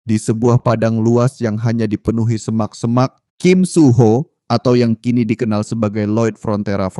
Di sebuah padang luas yang hanya dipenuhi semak-semak, Kim Soo-ho atau yang kini dikenal sebagai Lloyd Frontera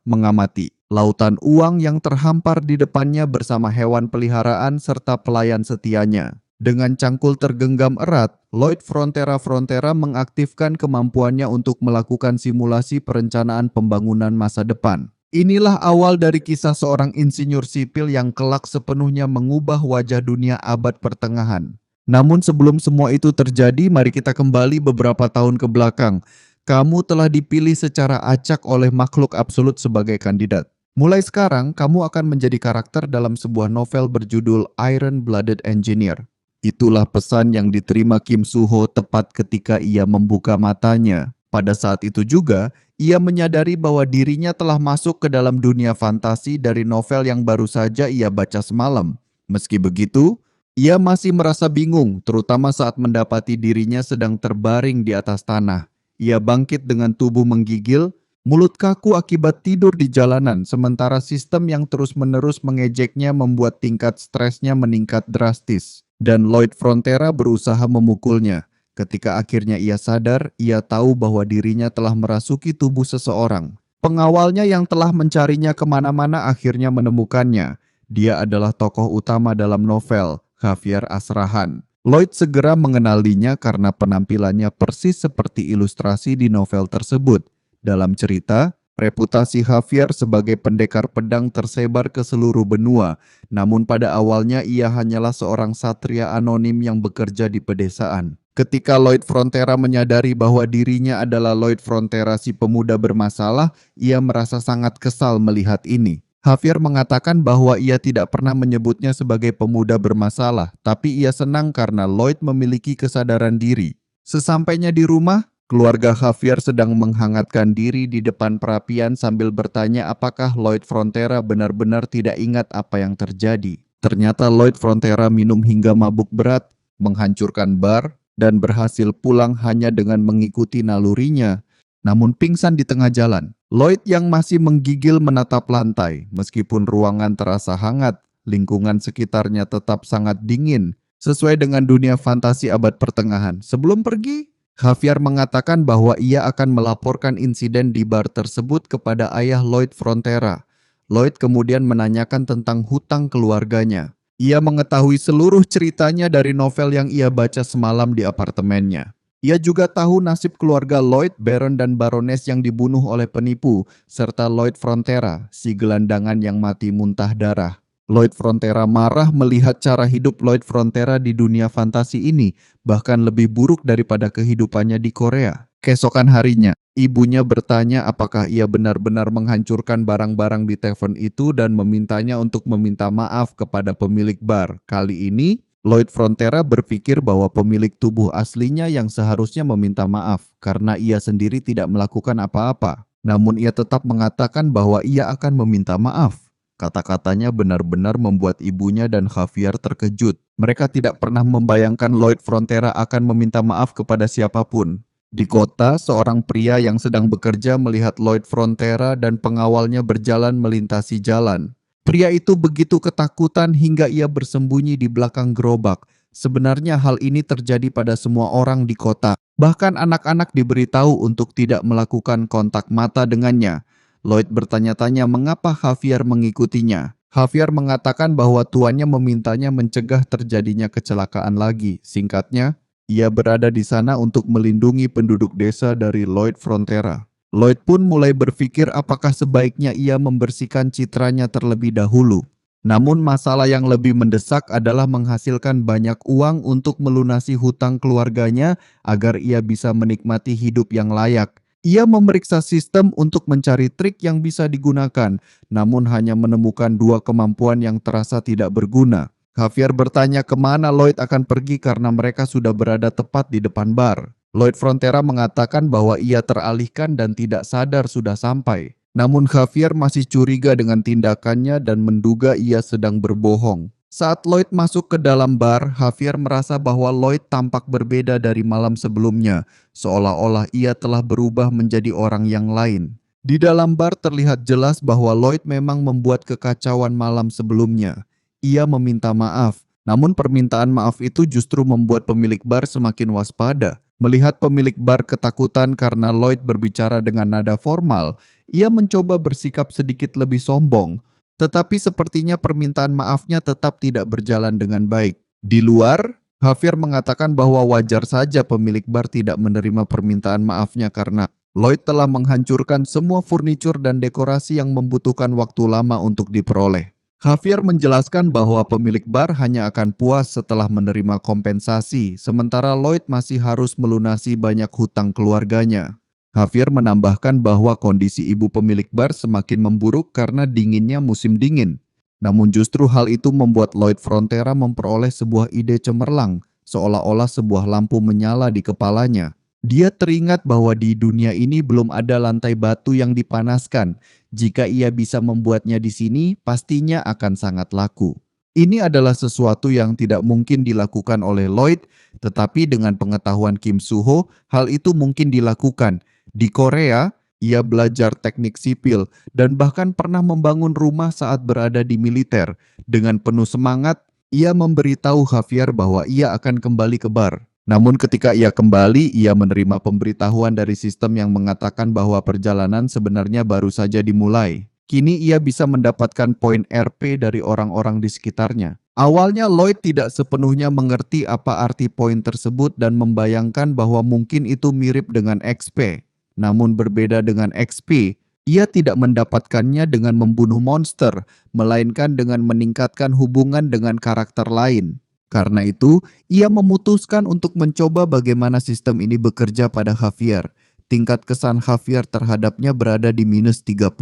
mengamati lautan uang yang terhampar di depannya bersama hewan peliharaan serta pelayan setianya. Dengan cangkul tergenggam erat, Lloyd Frontera mengaktifkan kemampuannya untuk melakukan simulasi perencanaan pembangunan masa depan. Inilah awal dari kisah seorang insinyur sipil yang kelak sepenuhnya mengubah wajah dunia abad pertengahan. Namun sebelum semua itu terjadi, mari kita kembali beberapa tahun ke belakang. Kamu telah dipilih secara acak oleh makhluk absolut sebagai kandidat. Mulai sekarang, kamu akan menjadi karakter dalam sebuah novel berjudul Iron-Blooded Engineer. Itulah pesan yang diterima Kim Soo-ho tepat ketika ia membuka matanya. Pada saat itu juga, ia menyadari bahwa dirinya telah masuk ke dalam dunia fantasi dari novel yang baru saja ia baca semalam. Meski begitu, ia masih merasa bingung, terutama saat mendapati dirinya sedang terbaring di atas tanah. Ia bangkit dengan tubuh menggigil, mulut kaku akibat tidur di jalanan, sementara sistem yang terus-menerus mengejeknya membuat tingkat stresnya meningkat drastis. Dan Lloyd Frontera berusaha memukulnya. Ketika akhirnya ia sadar, ia tahu bahwa dirinya telah merasuki tubuh seseorang. Pengawalnya yang telah mencarinya kemana-mana akhirnya menemukannya. Dia adalah tokoh utama dalam novel, Javier Asrahan. Lloyd segera mengenalinya karena penampilannya persis seperti ilustrasi di novel tersebut. Dalam cerita, reputasi Javier sebagai pendekar pedang tersebar ke seluruh benua, namun pada awalnya ia hanyalah seorang satria anonim yang bekerja di pedesaan. Ketika Lloyd Frontera menyadari bahwa dirinya adalah Lloyd Frontera si pemuda bermasalah, ia merasa sangat kesal melihat ini. Javier mengatakan bahwa ia tidak pernah menyebutnya sebagai pemuda bermasalah, tapi ia senang karena Lloyd memiliki kesadaran diri. Sesampainya di rumah, keluarga Javier sedang menghangatkan diri di depan perapian sambil bertanya apakah Lloyd Frontera benar-benar tidak ingat apa yang terjadi. Ternyata Lloyd Frontera minum hingga mabuk berat, menghancurkan bar, dan berhasil pulang hanya dengan mengikuti nalurinya, namun pingsan di tengah jalan. Lloyd yang masih menggigil menatap lantai, meskipun ruangan terasa hangat, lingkungan sekitarnya tetap sangat dingin, sesuai dengan dunia fantasi abad pertengahan. Sebelum pergi, Javier mengatakan bahwa ia akan melaporkan insiden di bar tersebut kepada ayah Lloyd Frontera. Lloyd kemudian menanyakan tentang hutang keluarganya. Ia mengetahui seluruh ceritanya dari novel yang ia baca semalam di apartemennya. Ia juga tahu nasib keluarga Lloyd, Baron dan Baroness yang dibunuh oleh penipu, serta Lloyd Frontera, si gelandangan yang mati muntah darah. Lloyd Frontera marah melihat cara hidup Lloyd Frontera di dunia fantasi ini, bahkan lebih buruk daripada kehidupannya di Korea. Keesokan harinya, ibunya bertanya apakah ia benar-benar menghancurkan barang-barang di tavern itu dan memintanya untuk meminta maaf kepada pemilik bar. Kali ini, Lloyd Frontera berpikir bahwa pemilik tubuh aslinya yang seharusnya meminta maaf karena ia sendiri tidak melakukan apa-apa. Namun ia tetap mengatakan bahwa ia akan meminta maaf. Kata-katanya benar-benar membuat ibunya dan Javier terkejut. Mereka tidak pernah membayangkan Lloyd Frontera akan meminta maaf kepada siapapun. Di kota, seorang pria yang sedang bekerja melihat Lloyd Frontera dan pengawalnya berjalan melintasi jalan. Pria itu begitu ketakutan hingga ia bersembunyi di belakang gerobak. Sebenarnya hal ini terjadi pada semua orang di kota. Bahkan anak-anak diberitahu untuk tidak melakukan kontak mata dengannya. Lloyd bertanya-tanya mengapa Javier mengikutinya. Javier mengatakan bahwa tuannya memintanya mencegah terjadinya kecelakaan lagi. Singkatnya, ia berada di sana untuk melindungi penduduk desa dari Lloyd Frontera. Lloyd pun mulai berpikir apakah sebaiknya ia membersihkan citranya terlebih dahulu. Namun masalah yang lebih mendesak adalah menghasilkan banyak uang untuk melunasi hutang keluarganya agar ia bisa menikmati hidup yang layak. Ia memeriksa sistem untuk mencari trik yang bisa digunakan, namun hanya menemukan dua kemampuan yang terasa tidak berguna. Javier bertanya kemana Lloyd akan pergi karena mereka sudah berada tepat di depan bar. Lloyd Frontera mengatakan bahwa ia teralihkan dan tidak sadar sudah sampai. Namun Javier masih curiga dengan tindakannya dan menduga ia sedang berbohong. Saat Lloyd masuk ke dalam bar, Javier merasa bahwa Lloyd tampak berbeda dari malam sebelumnya, seolah-olah ia telah berubah menjadi orang yang lain. Di dalam bar terlihat jelas bahwa Lloyd memang membuat kekacauan malam sebelumnya. Ia meminta maaf, Namun permintaan maaf itu justru membuat pemilik bar semakin waspada. Melihat pemilik bar ketakutan karena Lloyd berbicara dengan nada formal, ia mencoba bersikap sedikit lebih sombong. Tetapi sepertinya permintaan maafnya tetap tidak berjalan dengan baik. Di luar, Javier mengatakan bahwa wajar saja pemilik bar tidak menerima permintaan maafnya karena Lloyd telah menghancurkan semua furnitur dan dekorasi yang membutuhkan waktu lama untuk diperoleh. Javier menjelaskan bahwa pemilik bar hanya akan puas setelah menerima kompensasi, sementara Lloyd masih harus melunasi banyak hutang keluarganya. Javier menambahkan bahwa kondisi ibu pemilik bar semakin memburuk karena dinginnya musim dingin. Namun justru hal itu membuat Lloyd Frontera memperoleh sebuah ide cemerlang, seolah-olah sebuah lampu menyala di kepalanya. Dia teringat bahwa di dunia ini belum ada lantai batu yang dipanaskan. Jika ia bisa membuatnya di sini, pastinya akan sangat laku. Ini adalah sesuatu yang tidak mungkin dilakukan oleh Lloyd, tetapi dengan pengetahuan Kim Soo-ho, hal itu mungkin dilakukan. Di Korea, ia belajar teknik sipil dan bahkan pernah membangun rumah saat berada di militer. Dengan penuh semangat, ia memberitahu Javier bahwa ia akan kembali ke bar. Namun ketika ia kembali, ia menerima pemberitahuan dari sistem yang mengatakan bahwa perjalanan sebenarnya baru saja dimulai. Kini ia bisa mendapatkan poin RP dari orang-orang di sekitarnya. Awalnya Lloyd tidak sepenuhnya mengerti apa arti poin tersebut dan membayangkan bahwa mungkin itu mirip dengan XP. Namun berbeda dengan XP, ia tidak mendapatkannya dengan membunuh monster, melainkan dengan meningkatkan hubungan dengan karakter lain. Karena itu, ia memutuskan untuk mencoba bagaimana sistem ini bekerja pada Javier. Tingkat kesan Javier terhadapnya berada di minus 30.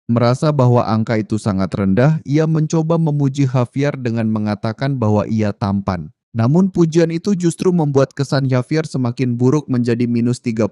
Merasa bahwa angka itu sangat rendah, ia mencoba memuji Javier dengan mengatakan bahwa ia tampan. Namun pujian itu justru membuat kesan Javier semakin buruk menjadi minus 31.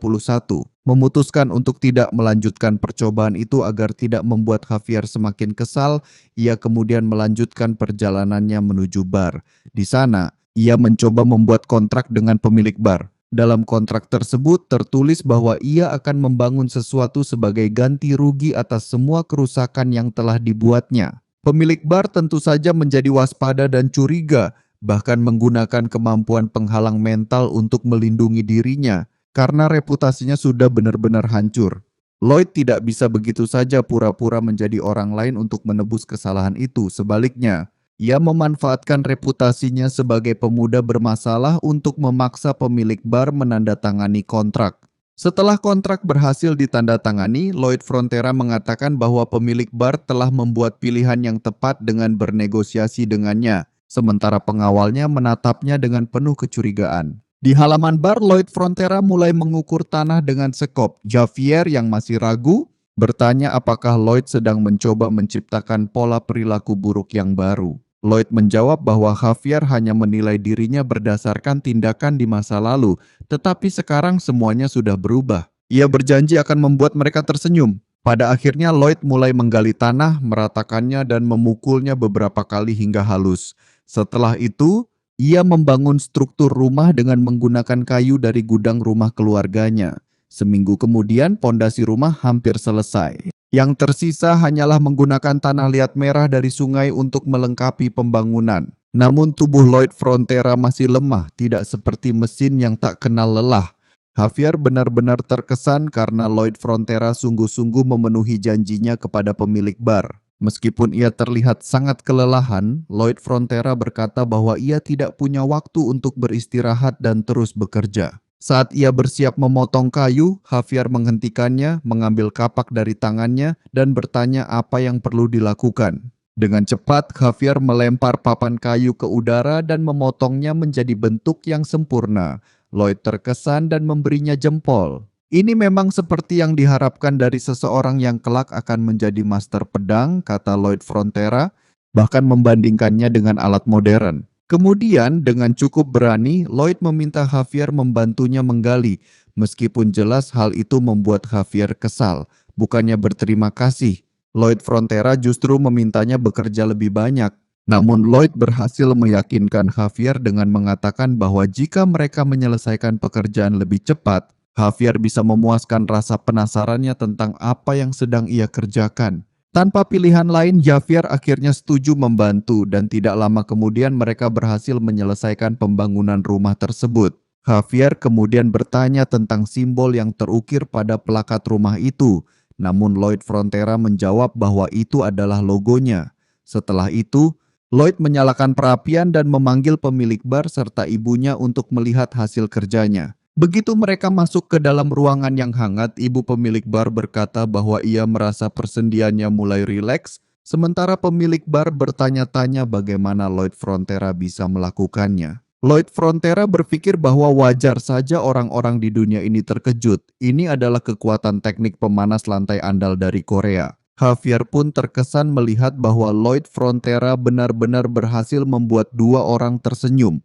Memutuskan untuk tidak melanjutkan percobaan itu agar tidak membuat Javier semakin kesal, ia kemudian melanjutkan perjalanannya menuju bar. Di sana, ia mencoba membuat kontrak dengan pemilik bar. Dalam kontrak tersebut tertulis bahwa ia akan membangun sesuatu sebagai ganti rugi atas semua kerusakan yang telah dibuatnya. Pemilik bar tentu saja menjadi waspada dan curiga, bahkan menggunakan kemampuan penghalang mental untuk melindungi dirinya karena reputasinya sudah benar-benar hancur. Lloyd tidak bisa begitu saja pura-pura menjadi orang lain untuk menebus kesalahan itu. Sebaliknya, ia memanfaatkan reputasinya sebagai pemuda bermasalah untuk memaksa pemilik bar menandatangani kontrak. Setelah kontrak berhasil ditandatangani, Lloyd Frontera mengatakan bahwa pemilik bar telah membuat pilihan yang tepat dengan bernegosiasi dengannya. Sementara pengawalnya menatapnya dengan penuh kecurigaan. Di halaman bar, Lloyd Frontera mulai mengukur tanah dengan sekop. Javier yang masih ragu bertanya apakah Lloyd sedang mencoba menciptakan pola perilaku buruk yang baru. Lloyd menjawab bahwa Javier hanya menilai dirinya berdasarkan tindakan di masa lalu, tetapi sekarang semuanya sudah berubah. Ia berjanji akan membuat mereka tersenyum. Pada akhirnya Lloyd mulai menggali tanah, meratakannya dan memukulnya beberapa kali hingga halus. Setelah itu, ia membangun struktur rumah dengan menggunakan kayu dari gudang rumah keluarganya. Seminggu kemudian, pondasi rumah hampir selesai. Yang tersisa hanyalah menggunakan tanah liat merah dari sungai untuk melengkapi pembangunan. Namun tubuh Lloyd Frontera masih lemah, tidak seperti mesin yang tak kenal lelah. Javier benar-benar terkesan karena Lloyd Frontera sungguh-sungguh memenuhi janjinya kepada pemilik bar. Meskipun ia terlihat sangat kelelahan, Lloyd Frontera berkata bahwa ia tidak punya waktu untuk beristirahat dan terus bekerja. Saat ia bersiap memotong kayu, Javier menghentikannya, mengambil kapak dari tangannya, dan bertanya apa yang perlu dilakukan. Dengan cepat, Javier melempar papan kayu ke udara dan memotongnya menjadi bentuk yang sempurna. Lloyd terkesan dan memberinya jempol. Ini memang seperti yang diharapkan dari seseorang yang kelak akan menjadi master pedang, kata Lloyd Frontera, bahkan membandingkannya dengan alat modern. Kemudian, dengan cukup berani, Lloyd meminta Javier membantunya menggali, meskipun jelas hal itu membuat Javier kesal, bukannya berterima kasih. Lloyd Frontera justru memintanya bekerja lebih banyak. Namun Lloyd berhasil meyakinkan Javier dengan mengatakan bahwa jika mereka menyelesaikan pekerjaan lebih cepat, Javier bisa memuaskan rasa penasarannya tentang apa yang sedang ia kerjakan. Tanpa pilihan lain, Javier akhirnya setuju membantu dan tidak lama kemudian mereka berhasil menyelesaikan pembangunan rumah tersebut. Javier kemudian bertanya tentang simbol yang terukir pada plakat rumah itu, namun Lloyd Frontera menjawab bahwa itu adalah logonya. Setelah itu, Lloyd menyalakan perapian dan memanggil pemilik bar serta ibunya untuk melihat hasil kerjanya. Begitu mereka masuk ke dalam ruangan yang hangat, ibu pemilik bar berkata bahwa ia merasa persendiannya mulai rileks, sementara pemilik bar bertanya-tanya bagaimana Lloyd Frontera bisa melakukannya. Lloyd Frontera berpikir bahwa wajar saja orang-orang di dunia ini terkejut. Ini adalah kekuatan teknik pemanas lantai andal dari Korea. Javier pun terkesan melihat bahwa Lloyd Frontera benar-benar berhasil membuat dua orang tersenyum.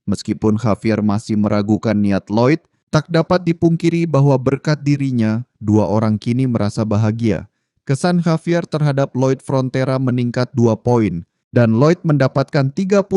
Meskipun Javier masih meragukan niat Lloyd, tak dapat dipungkiri bahwa berkat dirinya, dua orang kini merasa bahagia. Kesan Javier terhadap Lloyd Frontera meningkat 2 poin, dan Lloyd mendapatkan 36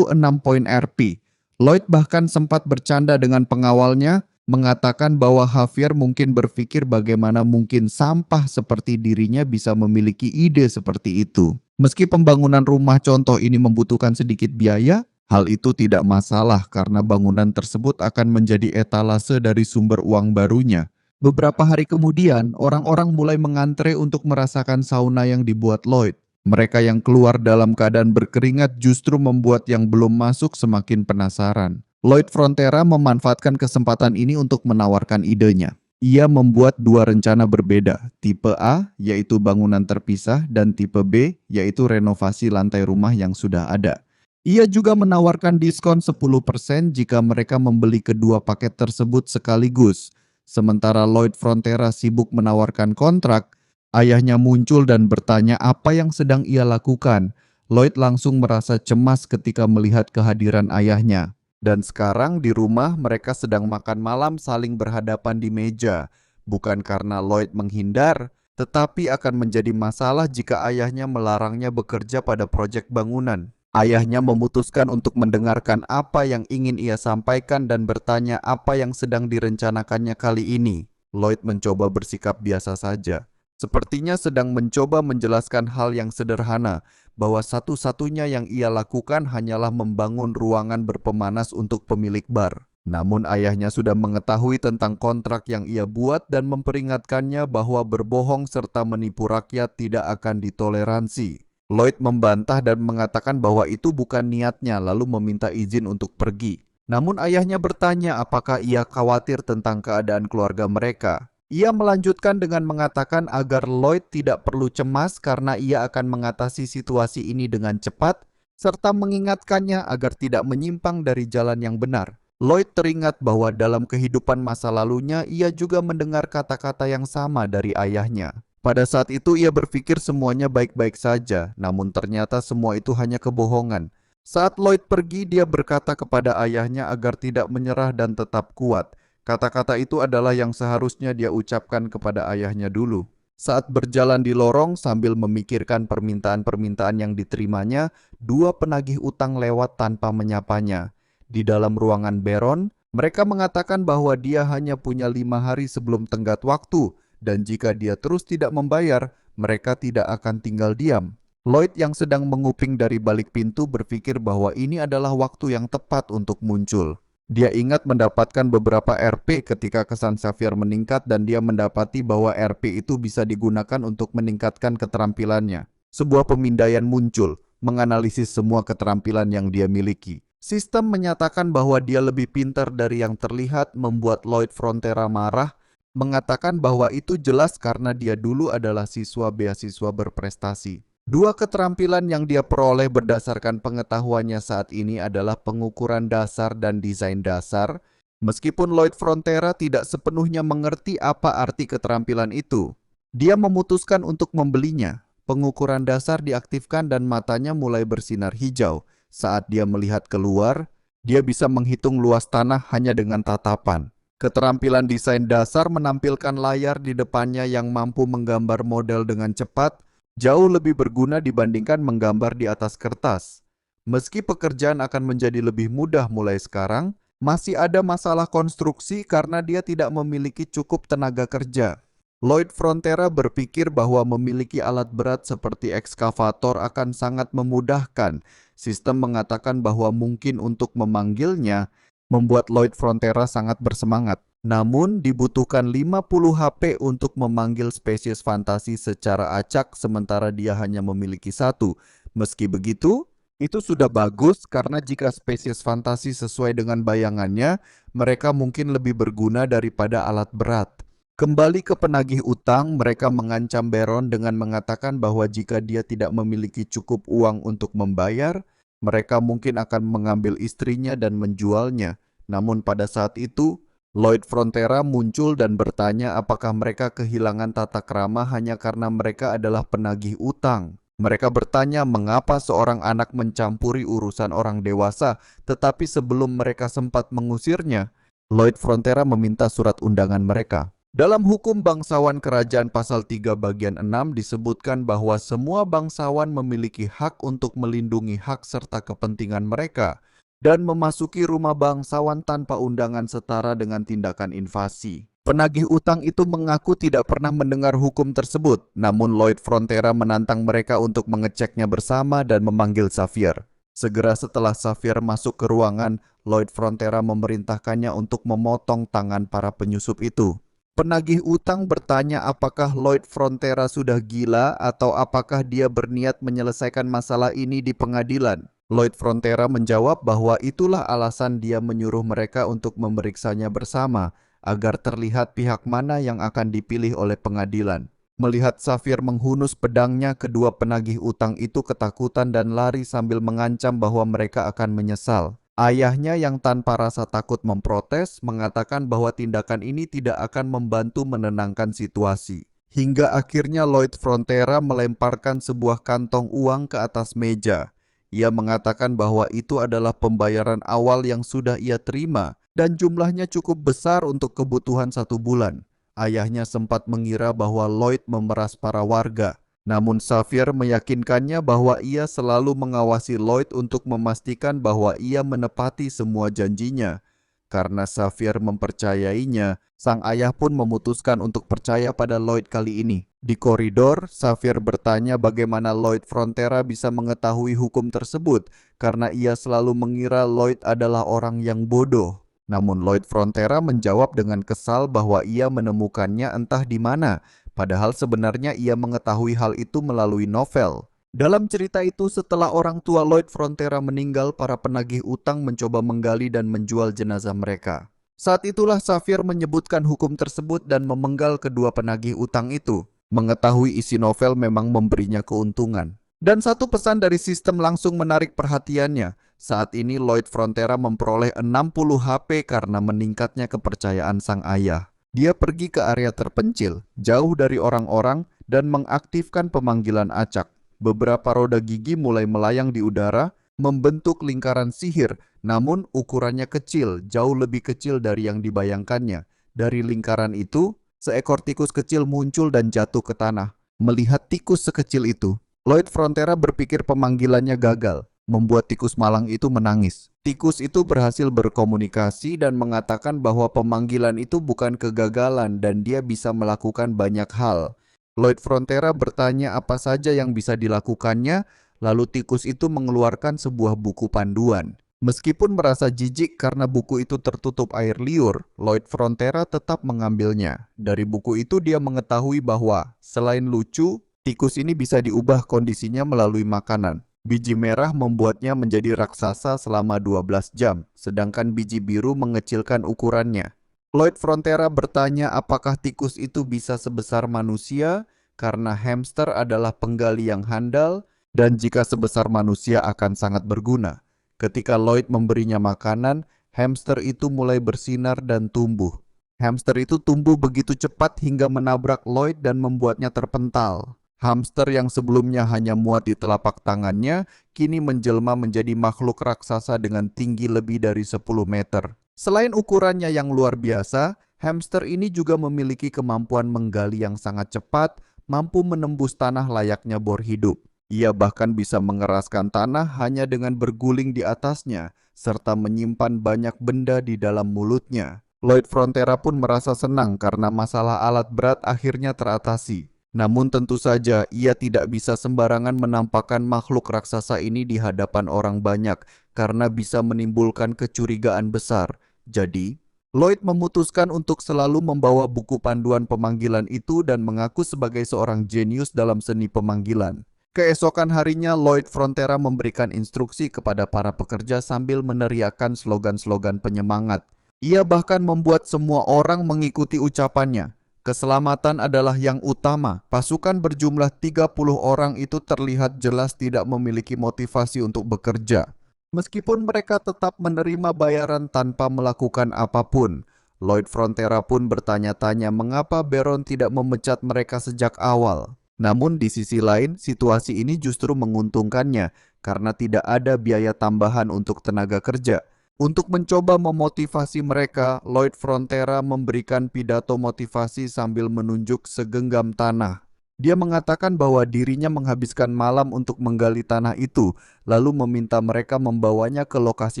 poin RP. Lloyd bahkan sempat bercanda dengan pengawalnya, mengatakan bahwa Javier mungkin berpikir bagaimana mungkin sampah seperti dirinya bisa memiliki ide seperti itu. Meski pembangunan rumah contoh ini membutuhkan sedikit biaya, hal itu tidak masalah karena bangunan tersebut akan menjadi etalase dari sumber uang barunya. Beberapa hari kemudian, orang-orang mulai mengantre untuk merasakan sauna yang dibuat Lloyd. Mereka yang keluar dalam keadaan berkeringat justru membuat yang belum masuk semakin penasaran. Lloyd Frontera memanfaatkan kesempatan ini untuk menawarkan idenya. Ia membuat dua rencana berbeda, tipe A yaitu bangunan terpisah dan tipe B yaitu renovasi lantai rumah yang sudah ada. Ia juga menawarkan diskon 10% jika mereka membeli kedua paket tersebut sekaligus. Sementara Lloyd Frontera sibuk menawarkan kontrak, ayahnya muncul dan bertanya apa yang sedang ia lakukan. Lloyd langsung merasa cemas ketika melihat kehadiran ayahnya. Dan sekarang di rumah mereka sedang makan malam saling berhadapan di meja. Bukan karena Lloyd menghindar, tetapi akan menjadi masalah jika ayahnya melarangnya bekerja pada proyek bangunan. Ayahnya memutuskan untuk mendengarkan apa yang ingin ia sampaikan dan bertanya apa yang sedang direncanakannya kali ini. Lloyd mencoba bersikap biasa saja. Sepertinya sedang mencoba menjelaskan hal yang sederhana, bahwa satu-satunya yang ia lakukan hanyalah membangun ruangan berpemanas untuk pemilik bar. Namun ayahnya sudah mengetahui tentang kontrak yang ia buat dan memperingatkannya bahwa berbohong serta menipu rakyat tidak akan ditoleransi. Lloyd membantah dan mengatakan bahwa itu bukan niatnya lalu meminta izin untuk pergi. Namun ayahnya bertanya apakah ia khawatir tentang keadaan keluarga mereka. Ia melanjutkan dengan mengatakan agar Lloyd tidak perlu cemas karena ia akan mengatasi situasi ini dengan cepat, serta mengingatkannya agar tidak menyimpang dari jalan yang benar. Lloyd teringat bahwa dalam kehidupan masa lalunya ia juga mendengar kata-kata yang sama dari ayahnya. Pada saat itu ia berpikir semuanya baik-baik saja, namun ternyata semua itu hanya kebohongan. Saat Lloyd pergi, dia berkata kepada ayahnya agar tidak menyerah dan tetap kuat. Kata-kata itu adalah yang seharusnya dia ucapkan kepada ayahnya dulu. Saat berjalan di lorong sambil memikirkan permintaan-permintaan yang diterimanya, dua penagih utang lewat tanpa menyapanya. Di dalam ruangan Baron, mereka mengatakan bahwa dia hanya punya 5 hari sebelum tenggat waktu, dan jika dia terus tidak membayar, mereka tidak akan tinggal diam. Lloyd yang sedang menguping dari balik pintu berpikir bahwa ini adalah waktu yang tepat untuk muncul. Dia ingat mendapatkan beberapa RP ketika kesan Javier meningkat dan dia mendapati bahwa RP itu bisa digunakan untuk meningkatkan keterampilannya. Sebuah pemindaian muncul, menganalisis semua keterampilan yang dia miliki. Sistem menyatakan bahwa dia lebih pintar dari yang terlihat, membuat Lloyd Frontera marah, mengatakan bahwa itu jelas karena dia dulu adalah siswa beasiswa berprestasi. Dua keterampilan yang dia peroleh berdasarkan pengetahuannya saat ini adalah pengukuran dasar dan desain dasar. Meskipun Lloyd Frontera tidak sepenuhnya mengerti apa arti keterampilan itu, dia memutuskan untuk membelinya. Pengukuran dasar diaktifkan dan matanya mulai bersinar hijau. Saat dia melihat keluar, dia bisa menghitung luas tanah hanya dengan tatapan. Keterampilan desain dasar menampilkan layar di depannya yang mampu menggambar model dengan cepat, jauh lebih berguna dibandingkan menggambar di atas kertas. Meski pekerjaan akan menjadi lebih mudah mulai sekarang, masih ada masalah konstruksi karena dia tidak memiliki cukup tenaga kerja. Lloyd Frontera berpikir bahwa memiliki alat berat seperti ekskavator akan sangat memudahkan. Sistem mengatakan bahwa mungkin untuk memanggilnya, membuat Lloyd Frontera sangat bersemangat. Namun, dibutuhkan 50 HP untuk memanggil spesies fantasi secara acak sementara dia hanya memiliki satu. Meski begitu, itu sudah bagus karena jika spesies fantasi sesuai dengan bayangannya, mereka mungkin lebih berguna daripada alat berat. Kembali ke penagih utang, mereka mengancam Baron dengan mengatakan bahwa jika dia tidak memiliki cukup uang untuk membayar, mereka mungkin akan mengambil istrinya dan menjualnya. Namun pada saat itu, Lloyd Frontera muncul dan bertanya apakah mereka kehilangan tata krama hanya karena mereka adalah penagih utang. Mereka bertanya mengapa seorang anak mencampuri urusan orang dewasa, tetapi sebelum mereka sempat mengusirnya, Lloyd Frontera meminta surat undangan mereka. Dalam hukum bangsawan kerajaan pasal 3 bagian 6 disebutkan bahwa semua bangsawan memiliki hak untuk melindungi hak serta kepentingan mereka dan memasuki rumah bangsawan tanpa undangan setara dengan tindakan invasi. Penagih utang itu mengaku tidak pernah mendengar hukum tersebut, namun Lloyd Frontera menantang mereka untuk mengeceknya bersama dan memanggil Xavier. Segera setelah Xavier masuk ke ruangan, Lloyd Frontera memerintahkannya untuk memotong tangan para penyusup itu. Penagih utang bertanya apakah Lloyd Frontera sudah gila atau apakah dia berniat menyelesaikan masalah ini di pengadilan. Lloyd Frontera menjawab bahwa itulah alasan dia menyuruh mereka untuk memeriksanya bersama, agar terlihat pihak mana yang akan dipilih oleh pengadilan. Melihat Xavier menghunus pedangnya, kedua penagih utang itu ketakutan dan lari sambil mengancam bahwa mereka akan menyesal. Ayahnya yang tanpa rasa takut memprotes, mengatakan bahwa tindakan ini tidak akan membantu menenangkan situasi. Hingga akhirnya Lloyd Frontera melemparkan sebuah kantong uang ke atas meja. Ia mengatakan bahwa itu adalah pembayaran awal yang sudah ia terima dan jumlahnya cukup besar untuk kebutuhan 1 bulan. Ayahnya sempat mengira bahwa Lloyd memeras para warga. Namun Xavier meyakinkannya bahwa ia selalu mengawasi Lloyd untuk memastikan bahwa ia menepati semua janjinya. Karena Xavier mempercayainya, sang ayah pun memutuskan untuk percaya pada Lloyd kali ini. Di koridor, Xavier bertanya bagaimana Lloyd Frontera bisa mengetahui hukum tersebut karena ia selalu mengira Lloyd adalah orang yang bodoh. Namun Lloyd Frontera menjawab dengan kesal bahwa ia menemukannya entah di mana. Padahal sebenarnya ia mengetahui hal itu melalui novel. Dalam cerita itu, setelah orang tua Lloyd Frontera meninggal, para penagih utang mencoba menggali dan menjual jenazah mereka. Saat itulah Xavier menyebutkan hukum tersebut dan memenggal kedua penagih utang itu. Mengetahui isi novel memang memberinya keuntungan. Dan satu pesan dari sistem langsung menarik perhatiannya. Saat ini Lloyd Frontera memperoleh 60 HP karena meningkatnya kepercayaan sang ayah. Dia pergi ke area terpencil, jauh dari orang-orang, dan mengaktifkan pemanggilan acak. Beberapa roda gigi mulai melayang di udara, membentuk lingkaran sihir, namun ukurannya kecil, jauh lebih kecil dari yang dibayangkannya. Dari lingkaran itu, seekor tikus kecil muncul dan jatuh ke tanah. Melihat tikus sekecil itu, Lloyd Frontera berpikir pemanggilannya gagal, membuat tikus malang itu menangis. Tikus itu berhasil berkomunikasi dan mengatakan bahwa pemanggilan itu bukan kegagalan dan dia bisa melakukan banyak hal. Lloyd Frontera bertanya apa saja yang bisa dilakukannya, lalu tikus itu mengeluarkan sebuah buku panduan. Meskipun merasa jijik karena buku itu tertutup air liur, Lloyd Frontera tetap mengambilnya. Dari buku itu dia mengetahui bahwa selain lucu, tikus ini bisa diubah kondisinya melalui makanan. Biji merah membuatnya menjadi raksasa selama 12 jam, sedangkan biji biru mengecilkan ukurannya. Lloyd Frontera bertanya apakah tikus itu bisa sebesar manusia, karena hamster adalah penggali yang handal, dan jika sebesar manusia akan sangat berguna. Ketika Lloyd memberinya makanan, hamster itu mulai bersinar dan tumbuh. Hamster itu tumbuh begitu cepat hingga menabrak Lloyd dan membuatnya terpental. Hamster yang sebelumnya hanya muat di telapak tangannya, kini menjelma menjadi makhluk raksasa dengan tinggi lebih dari 10 meter. Selain ukurannya yang luar biasa, hamster ini juga memiliki kemampuan menggali yang sangat cepat, mampu menembus tanah layaknya bor hidup. Ia bahkan bisa mengeraskan tanah hanya dengan berguling di atasnya, serta menyimpan banyak benda di dalam mulutnya. Lloyd Frontera pun merasa senang karena masalah alat berat akhirnya teratasi. Namun tentu saja ia tidak bisa sembarangan menampakkan makhluk raksasa ini di hadapan orang banyak karena bisa menimbulkan kecurigaan besar. Jadi, Lloyd memutuskan untuk selalu membawa buku panduan pemanggilan itu dan mengaku sebagai seorang jenius dalam seni pemanggilan. Keesokan harinya, Lloyd Frontera memberikan instruksi kepada para pekerja sambil meneriakkan slogan-slogan penyemangat. Ia bahkan membuat semua orang mengikuti ucapannya. Keselamatan adalah yang utama. Pasukan berjumlah 30 orang itu terlihat jelas tidak memiliki motivasi untuk bekerja. Meskipun mereka tetap menerima bayaran tanpa melakukan apapun, Lloyd Frontera pun bertanya-tanya mengapa Baron tidak memecat mereka sejak awal. Namun di sisi lain, situasi ini justru menguntungkannya karena tidak ada biaya tambahan untuk tenaga kerja. Untuk mencoba memotivasi mereka, Lloyd Frontera memberikan pidato motivasi sambil menunjuk segenggam tanah. Dia mengatakan bahwa dirinya menghabiskan malam untuk menggali tanah itu, lalu meminta mereka membawanya ke lokasi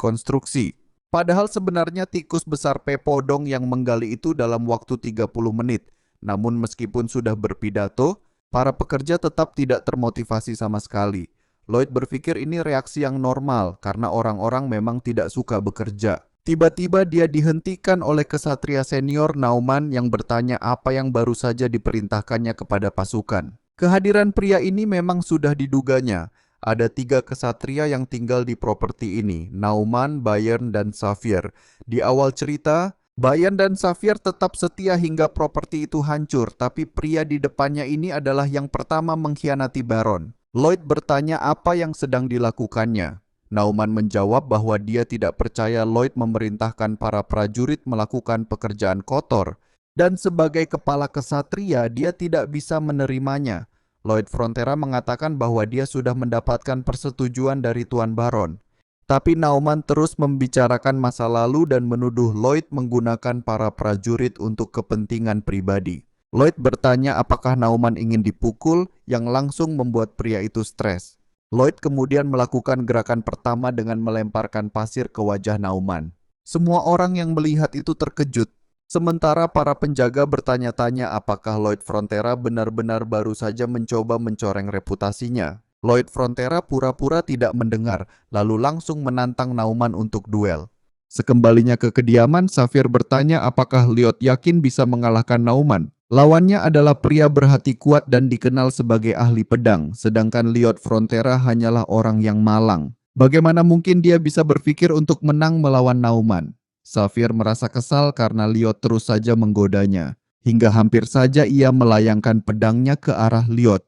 konstruksi. Padahal sebenarnya tikus besar Pepodong yang menggali itu dalam waktu 30 menit. Namun meskipun sudah berpidato, para pekerja tetap tidak termotivasi sama sekali. Lloyd berpikir ini reaksi yang normal karena orang-orang memang tidak suka bekerja. Tiba-tiba dia dihentikan oleh kesatria senior Nauman yang bertanya apa yang baru saja diperintahkannya kepada pasukan. Kehadiran pria ini memang sudah diduganya. Ada 3 kesatria yang tinggal di properti ini, Nauman, Bayern, dan Xavier. Di awal cerita, Bayern dan Xavier tetap setia hingga properti itu hancur, tapi pria di depannya ini adalah yang pertama mengkhianati Baron. Lloyd bertanya apa yang sedang dilakukannya. Nauman menjawab bahwa dia tidak percaya Lloyd memerintahkan para prajurit melakukan pekerjaan kotor, dan sebagai kepala kesatria dia tidak bisa menerimanya. Lloyd Frontera mengatakan bahwa dia sudah mendapatkan persetujuan dari Tuan Baron. Tapi Nauman terus membicarakan masa lalu dan menuduh Lloyd menggunakan para prajurit untuk kepentingan pribadi. Lloyd bertanya apakah Nauman ingin dipukul, yang langsung membuat pria itu stres. Lloyd kemudian melakukan gerakan pertama dengan melemparkan pasir ke wajah Nauman. Semua orang yang melihat itu terkejut. Sementara para penjaga bertanya-tanya apakah Lloyd Frontera benar-benar baru saja mencoba mencoreng reputasinya. Lloyd Frontera pura-pura tidak mendengar, lalu langsung menantang Nauman untuk duel. Sekembalinya ke kediaman, Xavier bertanya apakah Lloyd yakin bisa mengalahkan Nauman. Lawannya adalah pria berhati kuat dan dikenal sebagai ahli pedang, sedangkan Lloyd Frontera hanyalah orang yang malang. Bagaimana mungkin dia bisa berpikir untuk menang melawan Nauman? Xavier merasa kesal karena Lloyd terus saja menggodanya, hingga hampir saja ia melayangkan pedangnya ke arah Lloyd.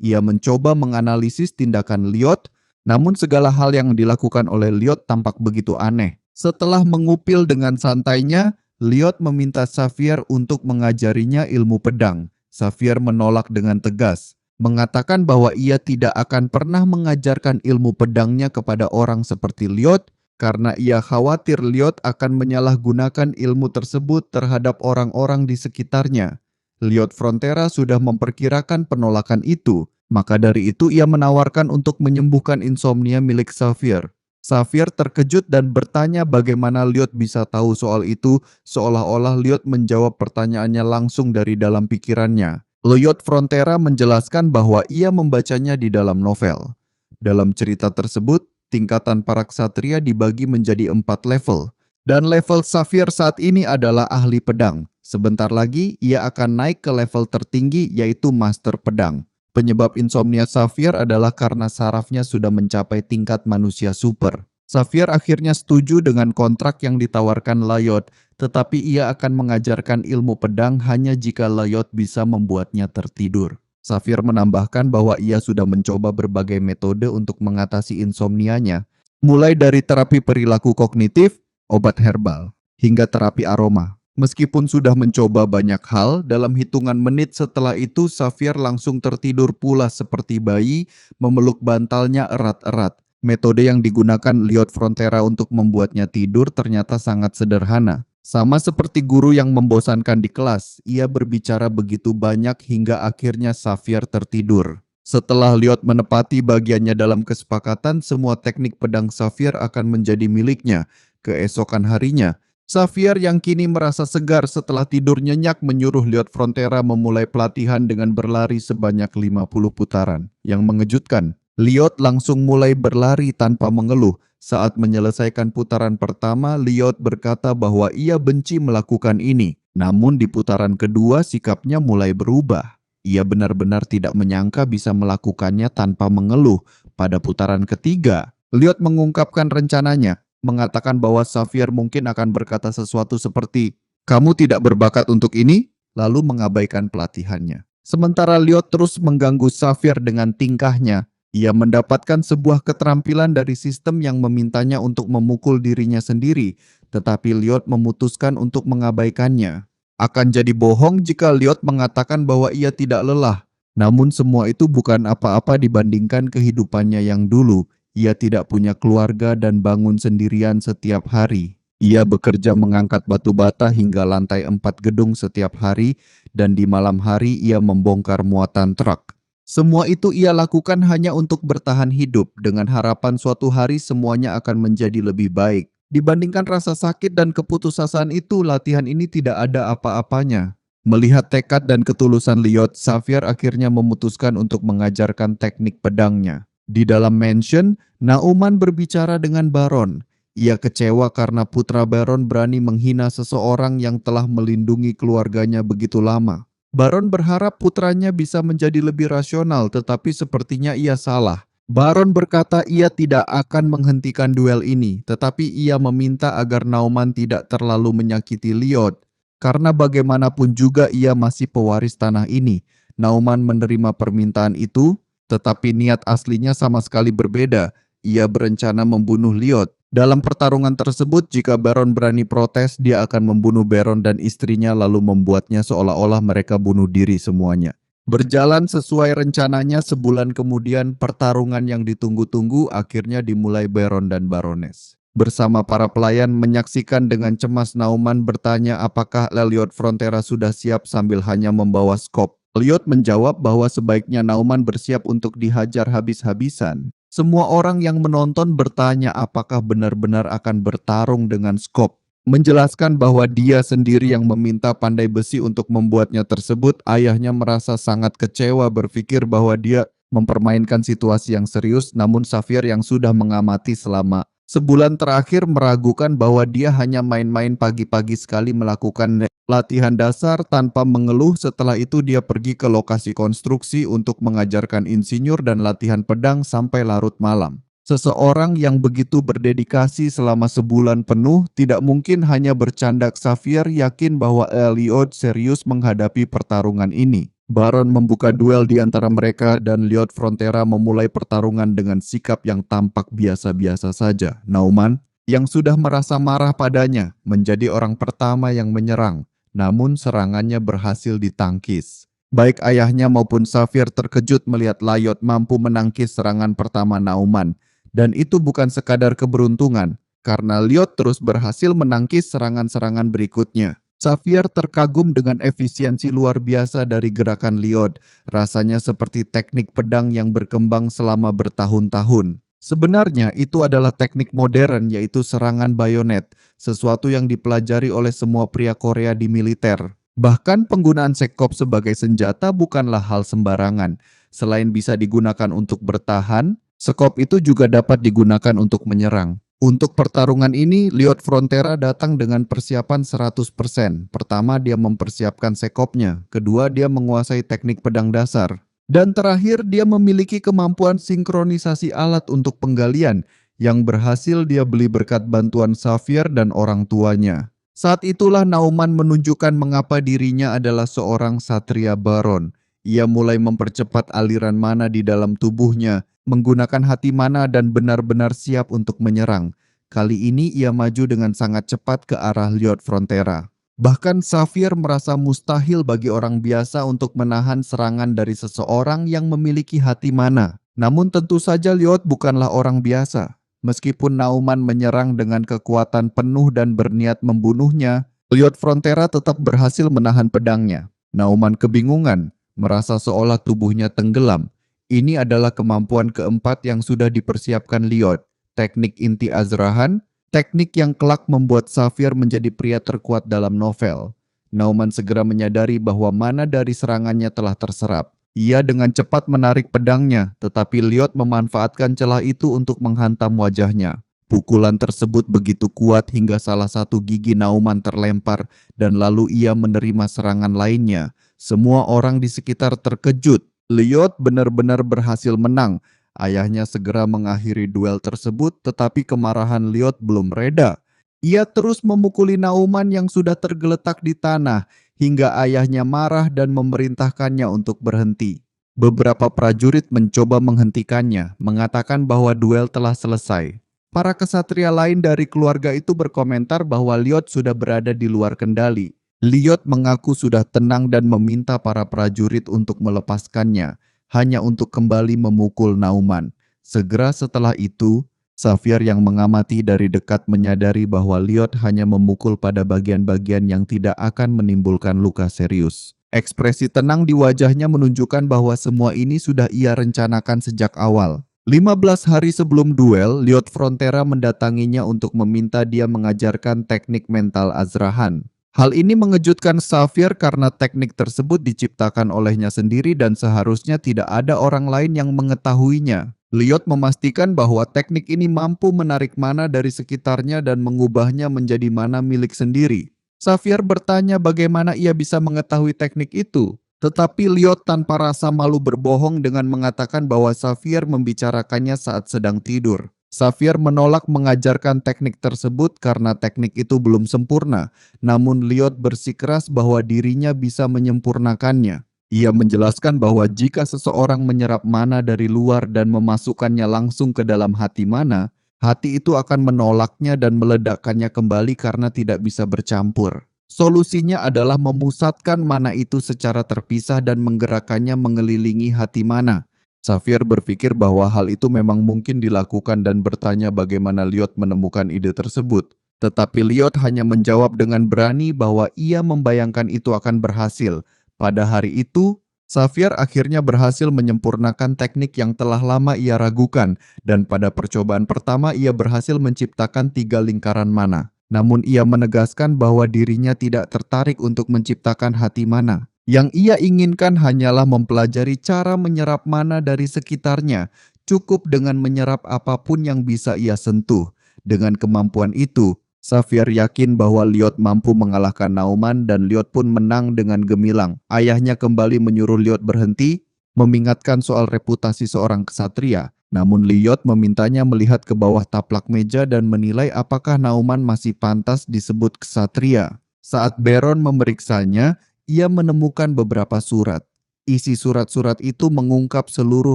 Ia mencoba menganalisis tindakan Lloyd, namun segala hal yang dilakukan oleh Lloyd tampak begitu aneh. Setelah mengupil dengan santainya, Lloyd meminta Xavier untuk mengajarinya ilmu pedang. Xavier menolak dengan tegas, mengatakan bahwa ia tidak akan pernah mengajarkan ilmu pedangnya kepada orang seperti Lloyd karena ia khawatir Lloyd akan menyalahgunakan ilmu tersebut terhadap orang-orang di sekitarnya. Lloyd Frontera sudah memperkirakan penolakan itu, maka dari itu ia menawarkan untuk menyembuhkan insomnia milik Xavier. Xavier terkejut dan bertanya bagaimana Lloyd bisa tahu soal itu, seolah-olah Lloyd menjawab pertanyaannya langsung dari dalam pikirannya. Lloyd Frontera menjelaskan bahwa ia membacanya di dalam novel. Dalam cerita tersebut, tingkatan para ksatria dibagi menjadi 4 level. Dan level Xavier saat ini adalah ahli pedang. Sebentar lagi ia akan naik ke level tertinggi yaitu master pedang. Penyebab insomnia Xavier adalah karena sarafnya sudah mencapai tingkat manusia super. Xavier akhirnya setuju dengan kontrak yang ditawarkan Lloyd, tetapi ia akan mengajarkan ilmu pedang hanya jika Lloyd bisa membuatnya tertidur. Xavier menambahkan bahwa ia sudah mencoba berbagai metode untuk mengatasi insomnianya, mulai dari terapi perilaku kognitif, obat herbal, hingga terapi aroma. Meskipun sudah mencoba banyak hal, dalam hitungan menit setelah itu Xavier langsung tertidur pula seperti bayi, memeluk bantalnya erat-erat. Metode yang digunakan Lloyd Frontera untuk membuatnya tidur ternyata sangat sederhana. Sama seperti guru yang membosankan di kelas, ia berbicara begitu banyak hingga akhirnya Xavier tertidur. Setelah Lloyd menepati bagiannya dalam kesepakatan, semua teknik pedang Xavier akan menjadi miliknya. Keesokan harinya, Xavier yang kini merasa segar setelah tidur nyenyak menyuruh Liot Frontera memulai pelatihan dengan berlari sebanyak 50 putaran. Yang mengejutkan, Liot langsung mulai berlari tanpa mengeluh. Saat menyelesaikan putaran pertama, Liot berkata bahwa ia benci melakukan ini. Namun di putaran kedua sikapnya mulai berubah. Ia benar-benar tidak menyangka bisa melakukannya tanpa mengeluh. Pada putaran ketiga, Liot mengungkapkan rencananya, mengatakan bahwa Xavier mungkin akan berkata sesuatu seperti, "Kamu tidak berbakat untuk ini?" lalu mengabaikan pelatihannya. Sementara Liot terus mengganggu Xavier dengan tingkahnya. Ia mendapatkan sebuah keterampilan dari sistem yang memintanya untuk memukul dirinya sendiri, tetapi Liot memutuskan untuk mengabaikannya. Akan jadi bohong jika Liot mengatakan bahwa ia tidak lelah. Namun semua itu bukan apa-apa dibandingkan kehidupannya yang dulu. Ia tidak punya keluarga dan bangun sendirian setiap hari. Ia bekerja mengangkat batu bata hingga lantai 4 gedung setiap hari, dan di malam hari ia membongkar muatan truk. Semua itu ia lakukan hanya untuk bertahan hidup, dengan harapan suatu hari semuanya akan menjadi lebih baik. Dibandingkan rasa sakit dan keputusasaan itu, latihan ini tidak ada apa-apanya. Melihat tekad dan ketulusan Liot, Xavier akhirnya memutuskan untuk mengajarkan teknik pedangnya. Di dalam mansion, Nauman berbicara dengan Baron. Ia kecewa karena putra Baron berani menghina seseorang yang telah melindungi keluarganya begitu lama. Baron berharap putranya bisa menjadi lebih rasional, tetapi sepertinya ia salah. Baron berkata ia tidak akan menghentikan duel ini, tetapi ia meminta agar Nauman tidak terlalu menyakiti Liot. Karena bagaimanapun juga ia masih pewaris tanah ini. Nauman menerima permintaan itu, tetapi niat aslinya sama sekali berbeda. Ia berencana membunuh Liot. Dalam pertarungan tersebut, jika Baron berani protes, dia akan membunuh Baron dan istrinya lalu membuatnya seolah-olah mereka bunuh diri semuanya. Berjalan sesuai rencananya, sebulan kemudian pertarungan yang ditunggu-tunggu akhirnya dimulai Baron dan Baroness. Bersama para pelayan menyaksikan dengan cemas, Nauman bertanya apakah Liot Frontera sudah siap sambil hanya membawa skop. Liot menjawab bahwa sebaiknya Nauman bersiap untuk dihajar habis-habisan. Semua orang yang menonton bertanya apakah benar-benar akan bertarung dengan skop. Menjelaskan bahwa dia sendiri yang meminta Pandai Besi untuk membuatnya tersebut, ayahnya merasa sangat kecewa berpikir bahwa dia mempermainkan situasi yang serius, namun Xavier yang sudah mengamati selama sebulan terakhir meragukan bahwa dia hanya main-main pagi-pagi sekali melakukan latihan dasar tanpa mengeluh. Setelah itu dia pergi ke lokasi konstruksi untuk mengajarkan insinyur dan latihan pedang sampai larut malam. Seseorang yang begitu berdedikasi selama sebulan penuh tidak mungkin hanya bercanda. Xavier yakin bahwa Liot serius menghadapi pertarungan ini. Baron membuka duel di antara mereka dan Liot Frontera memulai pertarungan dengan sikap yang tampak biasa-biasa saja. Nauman, yang sudah merasa marah padanya, menjadi orang pertama yang menyerang, namun serangannya berhasil ditangkis. Baik ayahnya maupun Xavier terkejut melihat Liot mampu menangkis serangan pertama Nauman, dan itu bukan sekadar keberuntungan, karena Liot terus berhasil menangkis serangan-serangan berikutnya. Xavier terkagum dengan efisiensi luar biasa dari gerakan Liot. Rasanya seperti teknik pedang yang berkembang selama bertahun-tahun. Sebenarnya itu adalah teknik modern, yaitu serangan bayonet, sesuatu yang dipelajari oleh semua pria Korea di militer. Bahkan penggunaan sekop sebagai senjata bukanlah hal sembarangan. Selain bisa digunakan untuk bertahan, sekop itu juga dapat digunakan untuk menyerang. Untuk pertarungan ini, Liot Frontera datang dengan persiapan 100%. Pertama, dia mempersiapkan sekopnya. Kedua, dia menguasai teknik pedang dasar. Dan terakhir, dia memiliki kemampuan sinkronisasi alat untuk penggalian yang berhasil dia beli berkat bantuan Xavier dan orang tuanya. Saat itulah Nauman menunjukkan mengapa dirinya adalah seorang satria Baron. Ia mulai mempercepat aliran mana di dalam tubuhnya, menggunakan hati mana dan benar-benar siap untuk menyerang. Kali ini ia maju dengan sangat cepat ke arah Liot Frontera. Bahkan Xavier merasa mustahil bagi orang biasa untuk menahan serangan dari seseorang yang memiliki hati mana. Namun tentu saja Liot bukanlah orang biasa. Meskipun Nauman menyerang dengan kekuatan penuh dan berniat membunuhnya, Liot Frontera tetap berhasil menahan pedangnya. Nauman kebingungan, merasa seolah tubuhnya tenggelam. Ini adalah kemampuan keempat yang sudah dipersiapkan Liot, teknik inti azrahan, Teknik yang kelak membuat Xavier menjadi pria terkuat dalam novel. Nauman segera menyadari bahwa mana dari serangannya telah terserap. Ia dengan cepat menarik pedangnya, tetapi Lyot memanfaatkan celah itu untuk menghantam wajahnya. Pukulan tersebut begitu kuat hingga salah satu gigi Nauman terlempar dan lalu ia menerima serangan lainnya. Semua orang di sekitar terkejut. Lyot benar-benar berhasil menang. Ayahnya segera mengakhiri duel tersebut, tetapi kemarahan Lyot belum reda. Ia terus memukuli Nauman yang sudah tergeletak di tanah, hingga ayahnya marah dan memerintahkannya untuk berhenti. Beberapa prajurit mencoba menghentikannya, mengatakan bahwa duel telah selesai. Para kesatria lain dari keluarga itu berkomentar bahwa Lyot sudah berada di luar kendali. Lyot mengaku sudah tenang dan meminta para prajurit untuk melepaskannya, hanya untuk kembali memukul Nauman. Segera setelah itu, Xavier yang mengamati dari dekat menyadari bahwa Lyot hanya memukul pada bagian-bagian yang tidak akan menimbulkan luka serius. Ekspresi tenang di wajahnya menunjukkan bahwa semua ini sudah ia rencanakan sejak awal. 15 hari sebelum duel, Lyot Frontera mendatanginya untuk meminta dia mengajarkan teknik mental Azrahan. Hal ini mengejutkan Xavier karena teknik tersebut diciptakan olehnya sendiri dan seharusnya tidak ada orang lain yang mengetahuinya. Lyot memastikan bahwa teknik ini mampu menarik mana dari sekitarnya dan mengubahnya menjadi mana milik sendiri. Xavier bertanya bagaimana ia bisa mengetahui teknik itu. Tetapi Lyot tanpa rasa malu berbohong dengan mengatakan bahwa Xavier membicarakannya saat sedang tidur. Xavier menolak mengajarkan teknik tersebut karena teknik itu belum sempurna, namun Lyot bersikeras bahwa dirinya bisa menyempurnakannya. Ia menjelaskan bahwa jika seseorang menyerap mana dari luar dan memasukkannya langsung ke dalam hati mana, hati itu akan menolaknya dan meledakkannya kembali karena tidak bisa bercampur. Solusinya adalah memusatkan mana itu secara terpisah dan menggerakkannya mengelilingi hati mana. Xavier berpikir bahwa hal itu memang mungkin dilakukan dan bertanya bagaimana Lyot menemukan ide tersebut. Tetapi Lyot hanya menjawab dengan berani bahwa ia membayangkan itu akan berhasil. Pada hari itu, Xavier akhirnya berhasil menyempurnakan teknik yang telah lama ia ragukan, dan pada percobaan pertama ia berhasil menciptakan 3 lingkaran mana. Namun ia menegaskan bahwa dirinya tidak tertarik untuk menciptakan hati mana. Yang ia inginkan hanyalah mempelajari cara menyerap mana dari sekitarnya, cukup dengan menyerap apapun yang bisa ia sentuh. Dengan kemampuan itu, Xavier yakin bahwa Lyot mampu mengalahkan Nauman dan Lyot pun menang dengan gemilang. Ayahnya kembali menyuruh Lyot berhenti, mengingatkan soal reputasi seorang ksatria. Namun Lyot memintanya melihat ke bawah taplak meja dan menilai apakah Nauman masih pantas disebut ksatria. Saat Baron memeriksanya, ia menemukan beberapa surat. Isi surat-surat itu mengungkap seluruh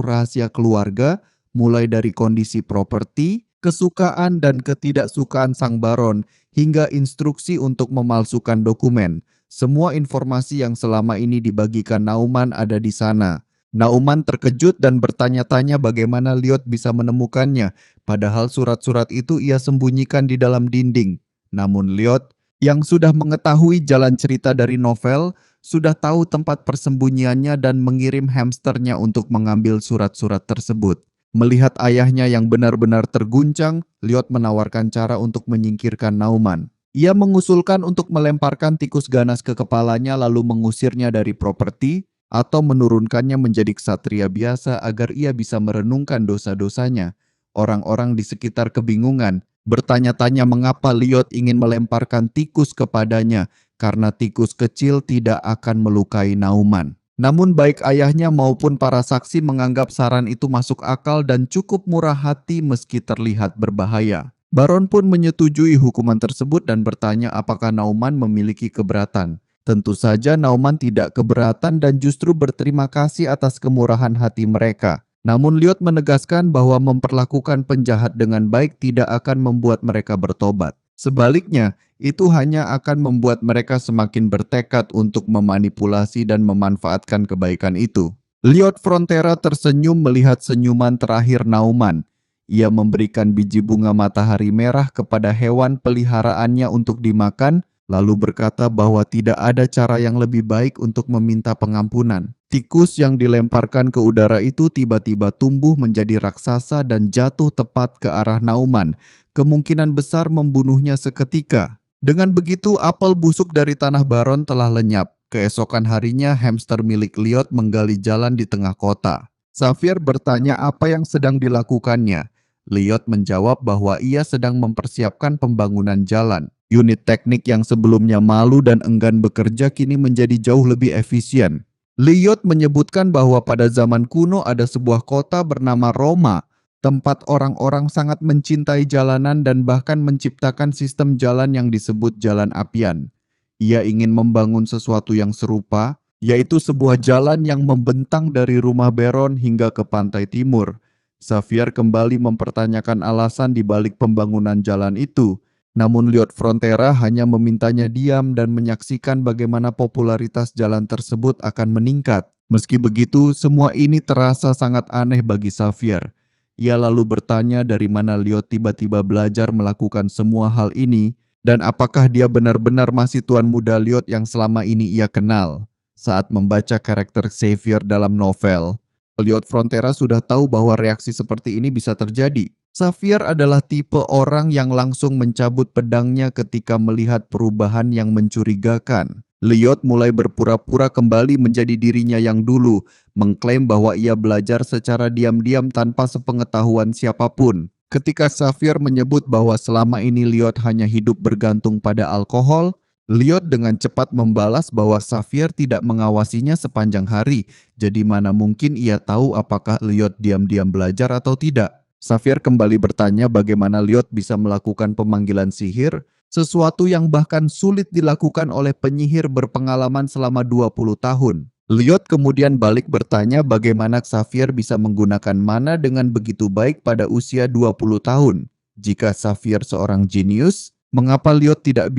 rahasia keluarga, mulai dari kondisi properti, kesukaan dan ketidaksukaan sang baron, hingga instruksi untuk memalsukan dokumen. Semua informasi yang selama ini dibagikan Nauman ada di sana. Nauman terkejut dan bertanya-tanya bagaimana Lyot bisa menemukannya, padahal surat-surat itu ia sembunyikan di dalam dinding. Namun Lyot, yang sudah mengetahui jalan cerita dari novel, sudah tahu tempat persembunyiannya dan mengirim hamsternya untuk mengambil surat-surat tersebut. Melihat ayahnya yang benar-benar terguncang, Lyot menawarkan cara untuk menyingkirkan Nauman. Ia mengusulkan untuk melemparkan tikus ganas ke kepalanya lalu mengusirnya dari properti atau menurunkannya menjadi ksatria biasa agar ia bisa merenungkan dosa-dosanya. Orang-orang di sekitar kebingungan, bertanya-tanya mengapa Lyot ingin melemparkan tikus kepadanya, karena tikus kecil tidak akan melukai Nauman. Namun baik ayahnya maupun para saksi menganggap saran itu masuk akal dan cukup murah hati meski terlihat berbahaya. Baron pun menyetujui hukuman tersebut dan bertanya apakah Nauman memiliki keberatan. Tentu saja Nauman tidak keberatan dan justru berterima kasih atas kemurahan hati mereka. Namun Lyot menegaskan bahwa memperlakukan penjahat dengan baik tidak akan membuat mereka bertobat. Sebaliknya, itu hanya akan membuat mereka semakin bertekad untuk memanipulasi dan memanfaatkan kebaikan itu. Lyot Frontera tersenyum melihat senyuman terakhir Nauman. Ia memberikan biji bunga matahari merah kepada hewan peliharaannya untuk dimakan, lalu berkata bahwa tidak ada cara yang lebih baik untuk meminta pengampunan. Tikus yang dilemparkan ke udara itu tiba-tiba tumbuh menjadi raksasa dan jatuh tepat ke arah Nauman, kemungkinan besar membunuhnya seketika. Dengan begitu, apel busuk dari tanah Baron telah lenyap. Keesokan harinya, hamster milik Lyot menggali jalan di tengah kota. Xavier bertanya apa yang sedang dilakukannya. Lyot menjawab bahwa ia sedang mempersiapkan pembangunan jalan. Unit teknik yang sebelumnya malu dan enggan bekerja kini menjadi jauh lebih efisien. Lyot menyebutkan bahwa pada zaman kuno ada sebuah kota bernama Roma, tempat orang-orang sangat mencintai jalanan dan bahkan menciptakan sistem jalan yang disebut Jalan Appian. Ia ingin membangun sesuatu yang serupa, yaitu sebuah jalan yang membentang dari rumah Baron hingga ke pantai timur. Xavier kembali mempertanyakan alasan di balik pembangunan jalan itu, namun Lyot Frontera hanya memintanya diam dan menyaksikan bagaimana popularitas jalan tersebut akan meningkat. Meski begitu, semua ini terasa sangat aneh bagi Xavier. Ia lalu bertanya dari mana Lyot tiba-tiba belajar melakukan semua hal ini, dan apakah dia benar-benar masih Tuan Muda Lyot yang selama ini ia kenal. Saat membaca karakter Xavier dalam novel, Lyot Frontera sudah tahu bahwa reaksi seperti ini bisa terjadi. Xavier adalah tipe orang yang langsung mencabut pedangnya ketika melihat perubahan yang mencurigakan. Lyot mulai berpura-pura kembali menjadi dirinya yang dulu, mengklaim bahwa ia belajar secara diam-diam tanpa sepengetahuan siapapun. Ketika Xavier menyebut bahwa selama ini Lyot hanya hidup bergantung pada alkohol, Lyot dengan cepat membalas bahwa Xavier tidak mengawasinya sepanjang hari, jadi mana mungkin ia tahu apakah Lyot diam-diam belajar atau tidak. Xavier kembali bertanya bagaimana Lyot bisa melakukan pemanggilan sihir, sesuatu yang bahkan sulit dilakukan oleh penyihir berpengalaman selama 20 tahun. Lyot kemudian balik bertanya bagaimana Xavier bisa menggunakan mana dengan begitu baik pada usia 20 tahun. Jika Xavier seorang jenius, mengapa Lyot tidak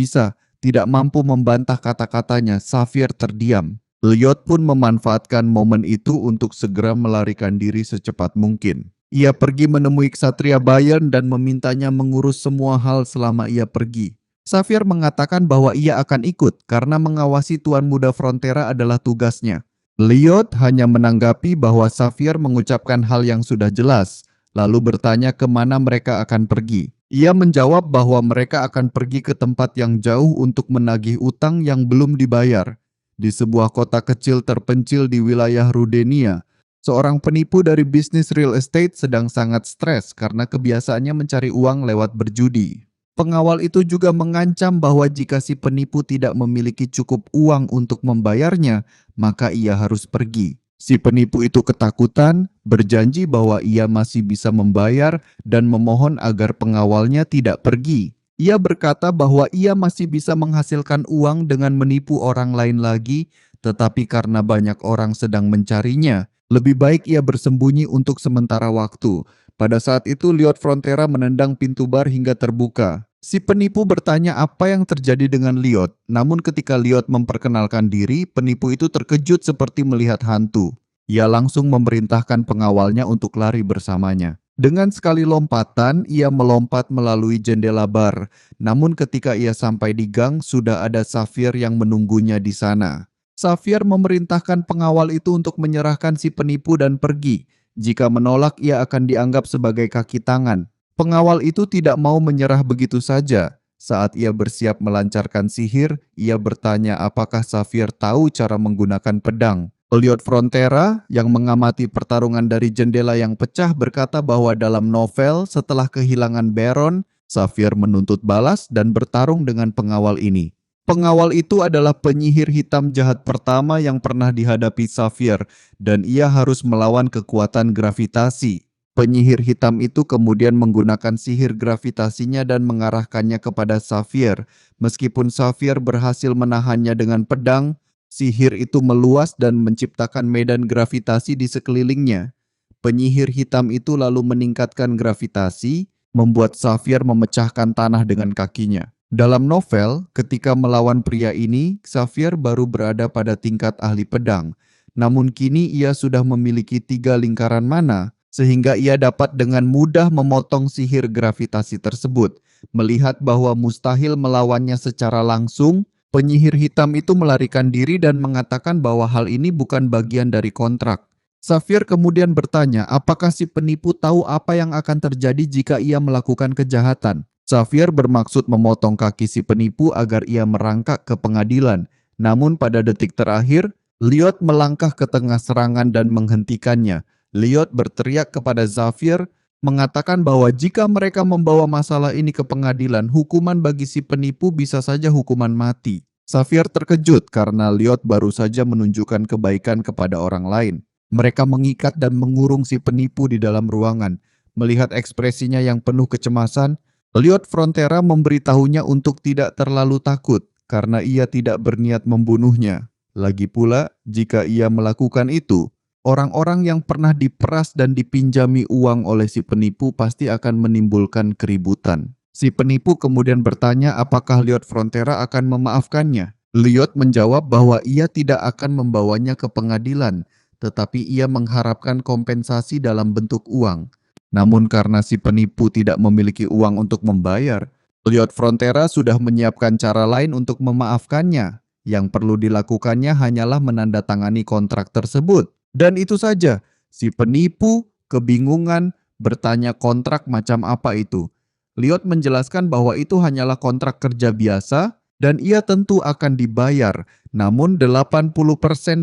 mampu membantah kata-katanya? Xavier terdiam. Lyot pun memanfaatkan momen itu untuk segera melarikan diri secepat mungkin. Ia pergi menemui Ksatria Bayern dan memintanya mengurus semua hal selama ia pergi. Xavier mengatakan bahwa ia akan ikut karena mengawasi Tuan Muda Frontera adalah tugasnya. Lyot hanya menanggapi bahwa Xavier mengucapkan hal yang sudah jelas, lalu bertanya kemana mereka akan pergi. Ia menjawab bahwa mereka akan pergi ke tempat yang jauh untuk menagih utang yang belum dibayar. Di sebuah kota kecil terpencil di wilayah Rudenia, seorang penipu dari bisnis real estate sedang sangat stres karena kebiasaannya mencari uang lewat berjudi. Pengawal itu juga mengancam bahwa jika si penipu tidak memiliki cukup uang untuk membayarnya, maka ia harus pergi. Si penipu itu ketakutan, berjanji bahwa ia masih bisa membayar dan memohon agar pengawalnya tidak pergi. Ia berkata bahwa ia masih bisa menghasilkan uang dengan menipu orang lain lagi, tetapi karena banyak orang sedang mencarinya, lebih baik ia bersembunyi untuk sementara waktu. Pada saat itu Lyot Frontera menendang pintu bar hingga terbuka. Si penipu bertanya apa yang terjadi dengan Lyot, namun ketika Lyot memperkenalkan diri, penipu itu terkejut seperti melihat hantu. Ia langsung memerintahkan pengawalnya untuk lari bersamanya. Dengan sekali lompatan, ia melompat melalui jendela bar. Namun ketika ia sampai di gang, sudah ada Xavier yang menunggunya di sana. Xavier memerintahkan pengawal itu untuk menyerahkan si penipu dan pergi. Jika menolak, ia akan dianggap sebagai kaki tangan. Pengawal itu tidak mau menyerah begitu saja. Saat ia bersiap melancarkan sihir, ia bertanya apakah Xavier tahu cara menggunakan pedang. Lyot Frontera yang mengamati pertarungan dari jendela yang pecah berkata bahwa dalam novel setelah kehilangan Baron, Xavier menuntut balas dan bertarung dengan pengawal ini. Pengawal itu adalah penyihir hitam jahat pertama yang pernah dihadapi Xavier dan ia harus melawan kekuatan gravitasi. Penyihir hitam itu kemudian menggunakan sihir gravitasinya dan mengarahkannya kepada Xavier. Meskipun Xavier berhasil menahannya dengan pedang, sihir itu meluas dan menciptakan medan gravitasi di sekelilingnya. Penyihir hitam itu lalu meningkatkan gravitasi, membuat Xavier memecahkan tanah dengan kakinya. Dalam novel, ketika melawan pria ini, Xavier baru berada pada tingkat ahli pedang. Namun kini ia sudah memiliki 3 lingkaran mana, sehingga ia dapat dengan mudah memotong sihir gravitasi tersebut. Melihat bahwa mustahil melawannya secara langsung, penyihir hitam itu melarikan diri dan mengatakan bahwa hal ini bukan bagian dari kontrak. Safir kemudian bertanya, apakah si penipu tahu apa yang akan terjadi jika ia melakukan kejahatan? Safir bermaksud memotong kaki si penipu agar ia merangkak ke pengadilan. Namun pada detik terakhir, Lyot melangkah ke tengah serangan dan menghentikannya. Lyot berteriak kepada Safir, mengatakan bahwa jika mereka membawa masalah ini ke pengadilan, hukuman bagi si penipu bisa saja hukuman mati. Safir terkejut karena Lyot baru saja menunjukkan kebaikan kepada orang lain. Mereka mengikat dan mengurung si penipu di dalam ruangan. Melihat ekspresinya yang penuh kecemasan, Lyot Frontera memberitahunya untuk tidak terlalu takut karena ia tidak berniat membunuhnya. Lagi pula, jika ia melakukan itu, orang-orang yang pernah diperas dan dipinjami uang oleh si penipu pasti akan menimbulkan keributan. Si penipu kemudian bertanya apakah Lyot Frontera akan memaafkannya. Lyot menjawab bahwa ia tidak akan membawanya ke pengadilan, tetapi ia mengharapkan kompensasi dalam bentuk uang. Namun karena si penipu tidak memiliki uang untuk membayar, Lyot Frontera sudah menyiapkan cara lain untuk memaafkannya. Yang perlu dilakukannya hanyalah menandatangani kontrak tersebut. Dan itu saja, si penipu kebingungan bertanya kontrak macam apa itu. Lyot menjelaskan bahwa itu hanyalah kontrak kerja biasa dan ia tentu akan dibayar. Namun 80%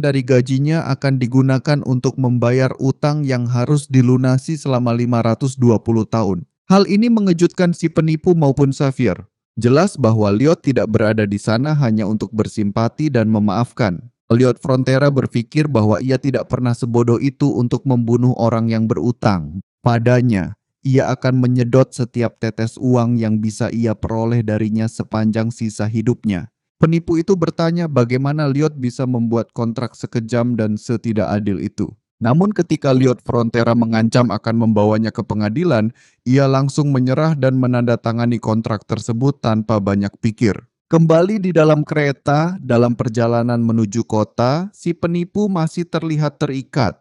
dari gajinya akan digunakan untuk membayar utang yang harus dilunasi selama 520 tahun. Hal ini mengejutkan si penipu maupun Safir. Jelas bahwa Lyot tidak berada di sana hanya untuk bersimpati dan memaafkan. Lyot Frontera berpikir bahwa ia tidak pernah sebodoh itu untuk membunuh orang yang berutang padanya. Ia akan menyedot setiap tetes uang yang bisa ia peroleh darinya sepanjang sisa hidupnya. Penipu itu bertanya bagaimana Lyot bisa membuat kontrak sekejam dan setidak adil itu. Namun ketika Lyot Frontera mengancam akan membawanya ke pengadilan, ia langsung menyerah dan menandatangani kontrak tersebut tanpa banyak pikir. Kembali di dalam kereta, dalam perjalanan menuju kota, si penipu masih terlihat terikat.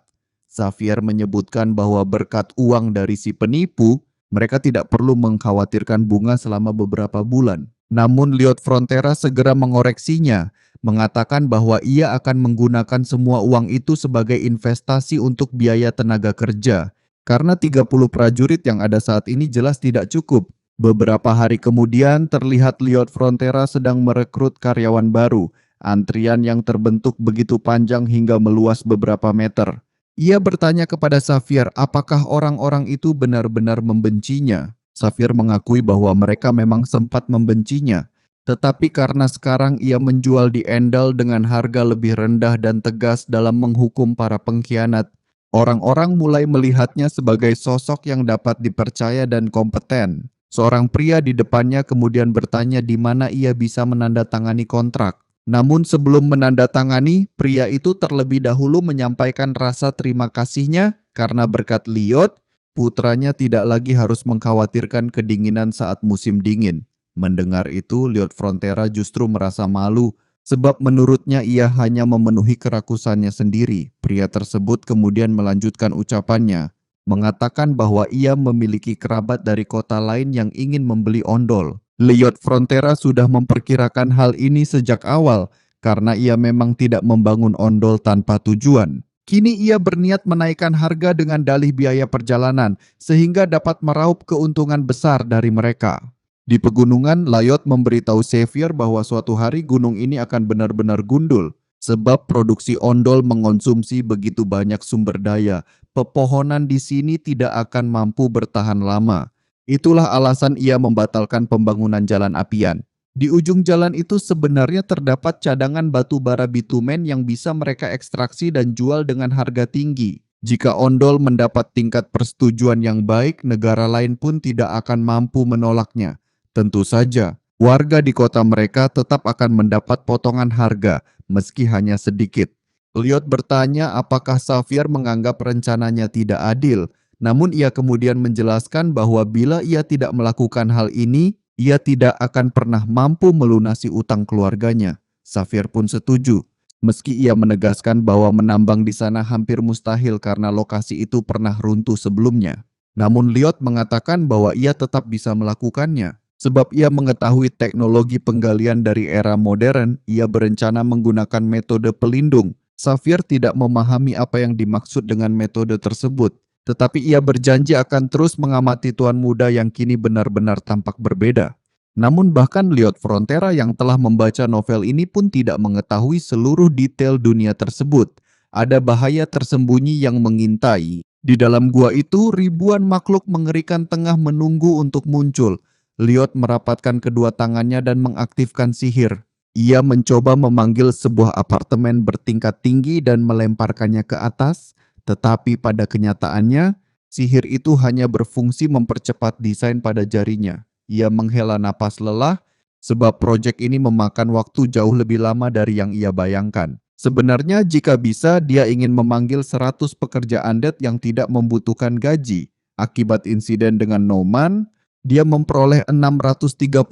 Safir menyebutkan bahwa berkat uang dari si penipu, mereka tidak perlu mengkhawatirkan bunga selama beberapa bulan. Namun Lyot Frontera segera mengoreksinya, mengatakan bahwa ia akan menggunakan semua uang itu sebagai investasi untuk biaya tenaga kerja. Karena 30 prajurit yang ada saat ini jelas tidak cukup. Beberapa hari kemudian terlihat Lyot Frontera sedang merekrut karyawan baru. Antrian yang terbentuk begitu panjang hingga meluas beberapa meter. Ia bertanya kepada Safir apakah orang-orang itu benar-benar membencinya. Safir mengakui bahwa mereka memang sempat membencinya. Tetapi karena sekarang ia menjual di Endel dengan harga lebih rendah dan tegas dalam menghukum para pengkhianat, orang-orang mulai melihatnya sebagai sosok yang dapat dipercaya dan kompeten. Seorang pria di depannya kemudian bertanya di mana ia bisa menandatangani kontrak. Namun sebelum menandatangani, pria itu terlebih dahulu menyampaikan rasa terima kasihnya karena berkat Lyot, putranya tidak lagi harus mengkhawatirkan kedinginan saat musim dingin. Mendengar itu, Lyot Frontera justru merasa malu, sebab menurutnya ia hanya memenuhi kerakusannya sendiri. Pria tersebut kemudian melanjutkan ucapannya, mengatakan bahwa ia memiliki kerabat dari kota lain yang ingin membeli ondol. Lyot Frontera sudah memperkirakan hal ini sejak awal, karena ia memang tidak membangun ondol tanpa tujuan. Kini ia berniat menaikkan harga dengan dalih biaya perjalanan, sehingga dapat meraup keuntungan besar dari mereka. Di pegunungan, Lyot memberitahu Safir bahwa suatu hari gunung ini akan benar-benar gundul, sebab produksi ondol mengonsumsi begitu banyak sumber daya. Pepohonan di sini tidak akan mampu bertahan lama. Itulah alasan ia membatalkan pembangunan jalan apian. Di ujung jalan itu sebenarnya terdapat cadangan batu bara bitumen yang bisa mereka ekstraksi dan jual dengan harga tinggi. Jika ondol mendapat tingkat persetujuan yang baik, negara lain pun tidak akan mampu menolaknya. Tentu saja, warga di kota mereka tetap akan mendapat potongan harga, meski hanya sedikit. Lyot bertanya apakah Safir menganggap rencananya tidak adil, namun ia kemudian menjelaskan bahwa bila ia tidak melakukan hal ini, ia tidak akan pernah mampu melunasi utang keluarganya. Safir pun setuju, meski ia menegaskan bahwa menambang di sana hampir mustahil karena lokasi itu pernah runtuh sebelumnya. Namun Lyot mengatakan bahwa ia tetap bisa melakukannya. Sebab ia mengetahui teknologi penggalian dari era modern, ia berencana menggunakan metode pelindung. Xavier tidak memahami apa yang dimaksud dengan metode tersebut, tetapi ia berjanji akan terus mengamati tuan muda yang kini benar-benar tampak berbeda. Namun bahkan Lyot Frontera yang telah membaca novel ini pun tidak mengetahui seluruh detail dunia tersebut. Ada bahaya tersembunyi yang mengintai. Di dalam gua itu, ribuan makhluk mengerikan tengah menunggu untuk muncul. Lyot merapatkan kedua tangannya dan mengaktifkan sihir. Ia mencoba memanggil sebuah apartemen bertingkat tinggi dan melemparkannya ke atas, tetapi pada kenyataannya, sihir itu hanya berfungsi mempercepat desain pada jarinya. Ia menghela napas lelah, sebab proyek ini memakan waktu jauh lebih lama dari yang ia bayangkan. Sebenarnya jika bisa, dia ingin memanggil 100 pekerja undead yang tidak membutuhkan gaji. Akibat insiden dengan Noman, dia memperoleh 639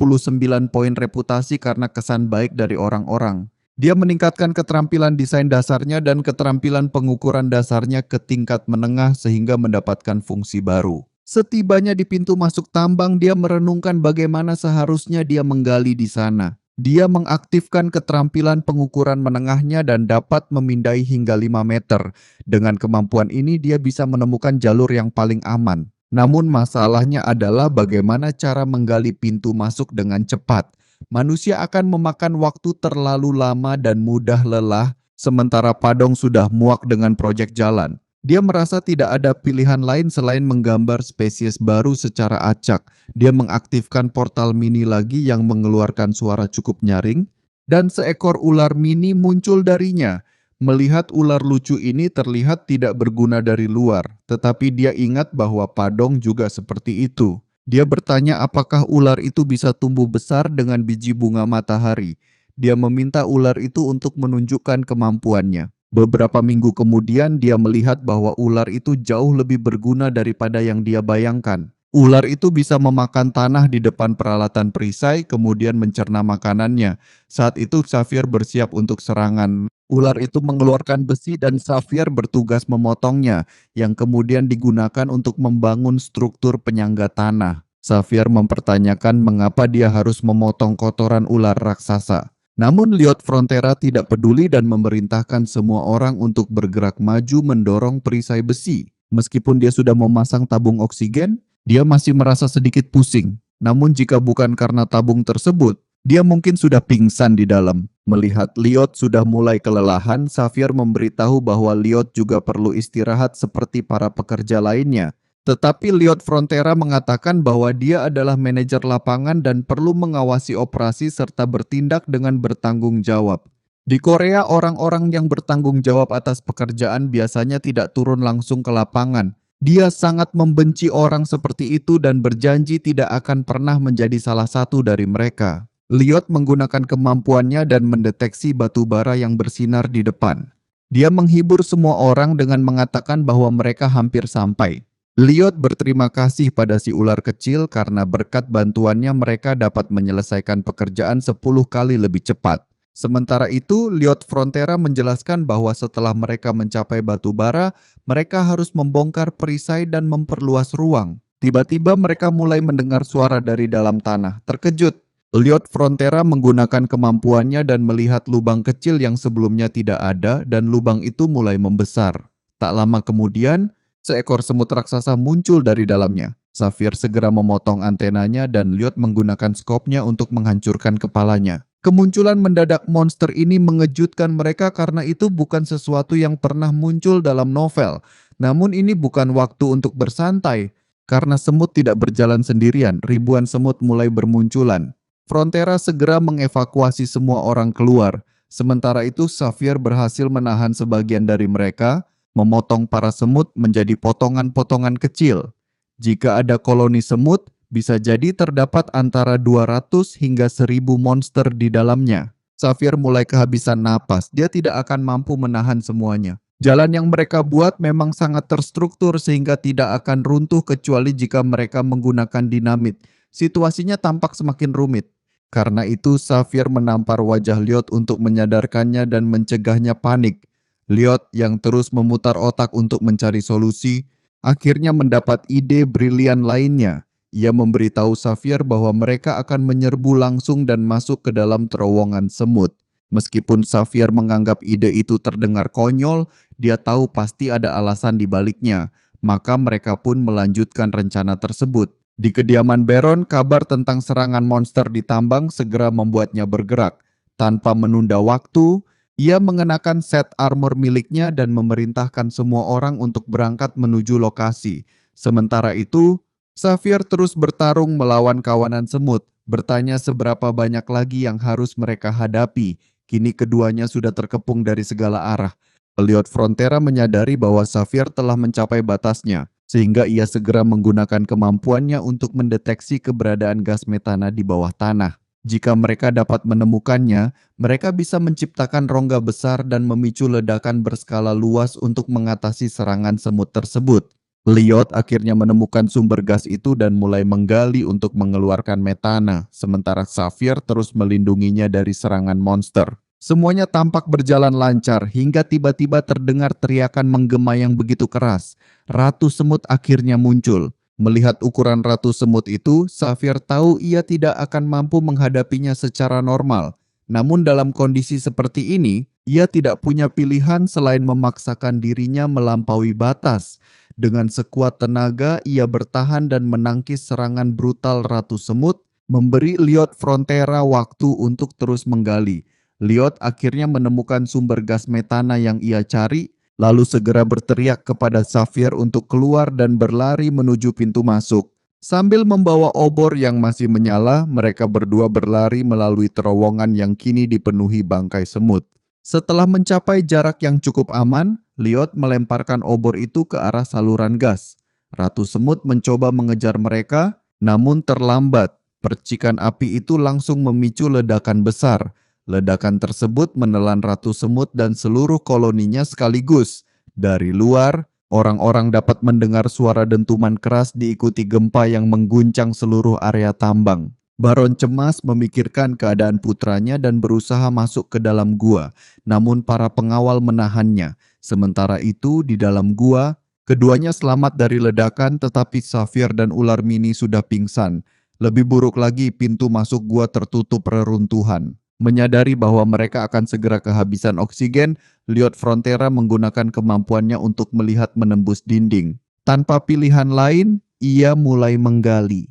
poin reputasi karena kesan baik dari orang-orang. Dia meningkatkan keterampilan desain dasarnya dan keterampilan pengukuran dasarnya ke tingkat menengah sehingga mendapatkan fungsi baru. Setibanya di pintu masuk tambang, dia merenungkan bagaimana seharusnya dia menggali di sana. Dia mengaktifkan keterampilan pengukuran menengahnya dan dapat memindai hingga 5 meter. Dengan kemampuan ini, dia bisa menemukan jalur yang paling aman. Namun masalahnya adalah bagaimana cara menggali pintu masuk dengan cepat. Manusia akan memakan waktu terlalu lama dan mudah lelah, sementara Padong sudah muak dengan proyek jalan. Dia merasa tidak ada pilihan lain selain menggambar spesies baru secara acak. Dia mengaktifkan portal mini lagi yang mengeluarkan suara cukup nyaring, dan seekor ular mini muncul darinya. Melihat ular lucu ini terlihat tidak berguna dari luar, tetapi dia ingat bahwa Padong juga seperti itu. Dia bertanya apakah ular itu bisa tumbuh besar dengan biji bunga matahari. Dia meminta ular itu untuk menunjukkan kemampuannya. Beberapa minggu kemudian dia melihat bahwa ular itu jauh lebih berguna daripada yang dia bayangkan. Ular itu bisa memakan tanah di depan peralatan perisai kemudian mencerna makanannya. Saat itu Xavier bersiap untuk serangan. Ular itu mengeluarkan besi dan Xavier bertugas memotongnya, yang kemudian digunakan untuk membangun struktur penyangga tanah. Xavier mempertanyakan mengapa dia harus memotong kotoran ular raksasa. Namun Lyot Frontera tidak peduli dan memerintahkan semua orang untuk bergerak maju mendorong perisai besi. Meskipun dia sudah memasang tabung oksigen, dia masih merasa sedikit pusing. Namun jika bukan karena tabung tersebut, dia mungkin sudah pingsan di dalam. Melihat Lyot sudah mulai kelelahan, Xavier memberitahu bahwa Lyot juga perlu istirahat seperti para pekerja lainnya. Tetapi Lyot Frontera mengatakan bahwa dia adalah manajer lapangan dan perlu mengawasi operasi serta bertindak dengan bertanggung jawab. Di Korea, orang-orang yang bertanggung jawab atas pekerjaan biasanya tidak turun langsung ke lapangan. Dia sangat membenci orang seperti itu dan berjanji tidak akan pernah menjadi salah satu dari mereka. Lyot menggunakan kemampuannya dan mendeteksi batu bara yang bersinar di depan. Dia menghibur semua orang dengan mengatakan bahwa mereka hampir sampai. Lyot berterima kasih pada si ular kecil karena berkat bantuannya mereka dapat menyelesaikan pekerjaan 10 kali lebih cepat. Sementara itu, Lyot Frontera menjelaskan bahwa setelah mereka mencapai batu bara, mereka harus membongkar perisai dan memperluas ruang. Tiba-tiba mereka mulai mendengar suara dari dalam tanah. Terkejut, Lyot Frontera menggunakan kemampuannya dan melihat lubang kecil yang sebelumnya tidak ada dan lubang itu mulai membesar. Tak lama kemudian, seekor semut raksasa muncul dari dalamnya. Xavier segera memotong antenanya dan Lyot menggunakan skopnya untuk menghancurkan kepalanya. Kemunculan mendadak monster ini mengejutkan mereka karena itu bukan sesuatu yang pernah muncul dalam novel. Namun ini bukan waktu untuk bersantai. Karena semut tidak berjalan sendirian, ribuan semut mulai bermunculan. Frontera segera mengevakuasi semua orang keluar. Sementara itu Xavier berhasil menahan sebagian dari mereka, memotong para semut menjadi potongan-potongan kecil. Jika ada koloni semut, bisa jadi terdapat antara 200 hingga 1000 monster di dalamnya. Xavier mulai kehabisan napas, dia tidak akan mampu menahan semuanya. Jalan yang mereka buat memang sangat terstruktur sehingga tidak akan runtuh kecuali jika mereka menggunakan dinamit. Situasinya tampak semakin rumit. Karena itu Xavier menampar wajah Lyot untuk menyadarkannya dan mencegahnya panik. Lyot yang terus memutar otak untuk mencari solusi, akhirnya mendapat ide brilian lainnya. Ia memberitahu Xavier bahwa mereka akan menyerbu langsung dan masuk ke dalam terowongan semut. Meskipun Xavier menganggap ide itu terdengar konyol, dia tahu pasti ada alasan di baliknya. Maka mereka pun melanjutkan rencana tersebut. Di kediaman Baron, kabar tentang serangan monster di tambang segera membuatnya bergerak. Tanpa menunda waktu, ia mengenakan set armor miliknya dan memerintahkan semua orang untuk berangkat menuju lokasi. Sementara itu, Xavier terus bertarung melawan kawanan semut, bertanya seberapa banyak lagi yang harus mereka hadapi. Kini keduanya sudah terkepung dari segala arah. Elliot Frontera menyadari bahwa Xavier telah mencapai batasnya, sehingga ia segera menggunakan kemampuannya untuk mendeteksi keberadaan gas metana di bawah tanah. Jika mereka dapat menemukannya, mereka bisa menciptakan rongga besar dan memicu ledakan berskala luas untuk mengatasi serangan semut tersebut. Elliot akhirnya menemukan sumber gas itu dan mulai menggali untuk mengeluarkan metana, sementara Xavier terus melindunginya dari serangan monster. Semuanya tampak berjalan lancar hingga tiba-tiba terdengar teriakan menggema yang begitu keras. Ratu semut akhirnya muncul. Melihat ukuran ratu semut itu, Xavier tahu ia tidak akan mampu menghadapinya secara normal. Namun dalam kondisi seperti ini, ia tidak punya pilihan selain memaksakan dirinya melampaui batas. Dengan sekuat tenaga, ia bertahan dan menangkis serangan brutal ratu semut, memberi Elliot Frontera waktu untuk terus menggali. Elliot akhirnya menemukan sumber gas metana yang ia cari, lalu segera berteriak kepada Xavier untuk keluar dan berlari menuju pintu masuk. Sambil membawa obor yang masih menyala, mereka berdua berlari melalui terowongan yang kini dipenuhi bangkai semut. Setelah mencapai jarak yang cukup aman, Elliot melemparkan obor itu ke arah saluran gas. Ratu semut mencoba mengejar mereka, namun terlambat. Percikan api itu langsung memicu ledakan besar. Ledakan tersebut menelan ratu semut dan seluruh koloninya sekaligus. Dari luar, orang-orang dapat mendengar suara dentuman keras diikuti gempa yang mengguncang seluruh area tambang. Baron cemas memikirkan keadaan putranya dan berusaha masuk ke dalam gua, namun para pengawal menahannya. Sementara itu, di dalam gua, keduanya selamat dari ledakan tetapi Xavier dan ular mini sudah pingsan. Lebih buruk lagi, pintu masuk gua tertutup reruntuhan. Menyadari bahwa mereka akan segera kehabisan oksigen, Elliot Frontera menggunakan kemampuannya untuk melihat menembus dinding. Tanpa pilihan lain, ia mulai menggali.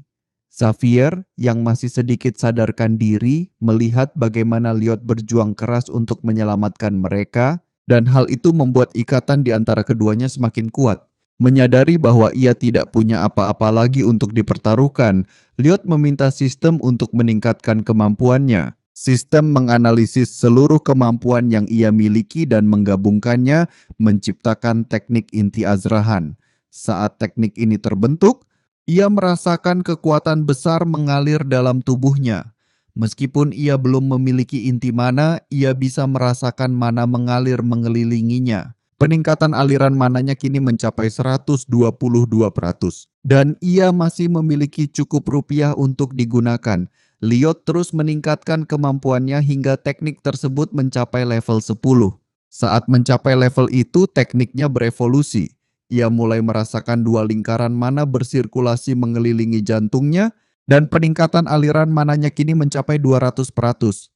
Xavier, yang masih sedikit sadarkan diri, melihat bagaimana Elliot berjuang keras untuk menyelamatkan mereka, dan hal itu membuat ikatan di antara keduanya semakin kuat. Menyadari bahwa ia tidak punya apa-apa lagi untuk dipertaruhkan, Elliot meminta sistem untuk meningkatkan kemampuannya. Sistem menganalisis seluruh kemampuan yang ia miliki dan menggabungkannya menciptakan teknik inti azrahan. Saat teknik ini terbentuk, ia merasakan kekuatan besar mengalir dalam tubuhnya. Meskipun ia belum memiliki inti mana, ia bisa merasakan mana mengalir mengelilinginya. Peningkatan aliran mananya kini mencapai 122%. Dan ia masih memiliki cukup rupiah untuk digunakan. Elliot terus meningkatkan kemampuannya hingga teknik tersebut mencapai level 10. Saat mencapai level itu, tekniknya berevolusi. Ia mulai merasakan dua lingkaran mana bersirkulasi mengelilingi jantungnya, dan peningkatan aliran mananya kini mencapai 200%.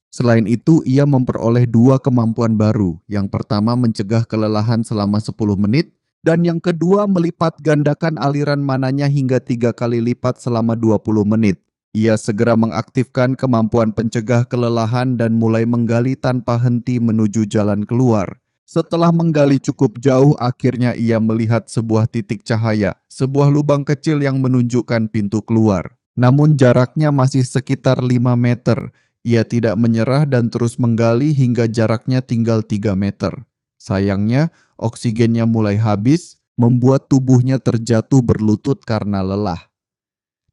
Selain itu, ia memperoleh dua kemampuan baru. Yang pertama mencegah kelelahan selama 10 menit, dan yang kedua melipat gandakan aliran mananya hingga 3 kali lipat selama 20 menit. Ia segera mengaktifkan kemampuan pencegah kelelahan dan mulai menggali tanpa henti menuju jalan keluar. Setelah menggali cukup jauh, akhirnya ia melihat sebuah titik cahaya, sebuah lubang kecil yang menunjukkan pintu keluar. Namun jaraknya masih sekitar 5 meter. Ia tidak menyerah dan terus menggali hingga jaraknya tinggal 3 meter. Sayangnya, oksigennya mulai habis, membuat tubuhnya terjatuh berlutut karena lelah.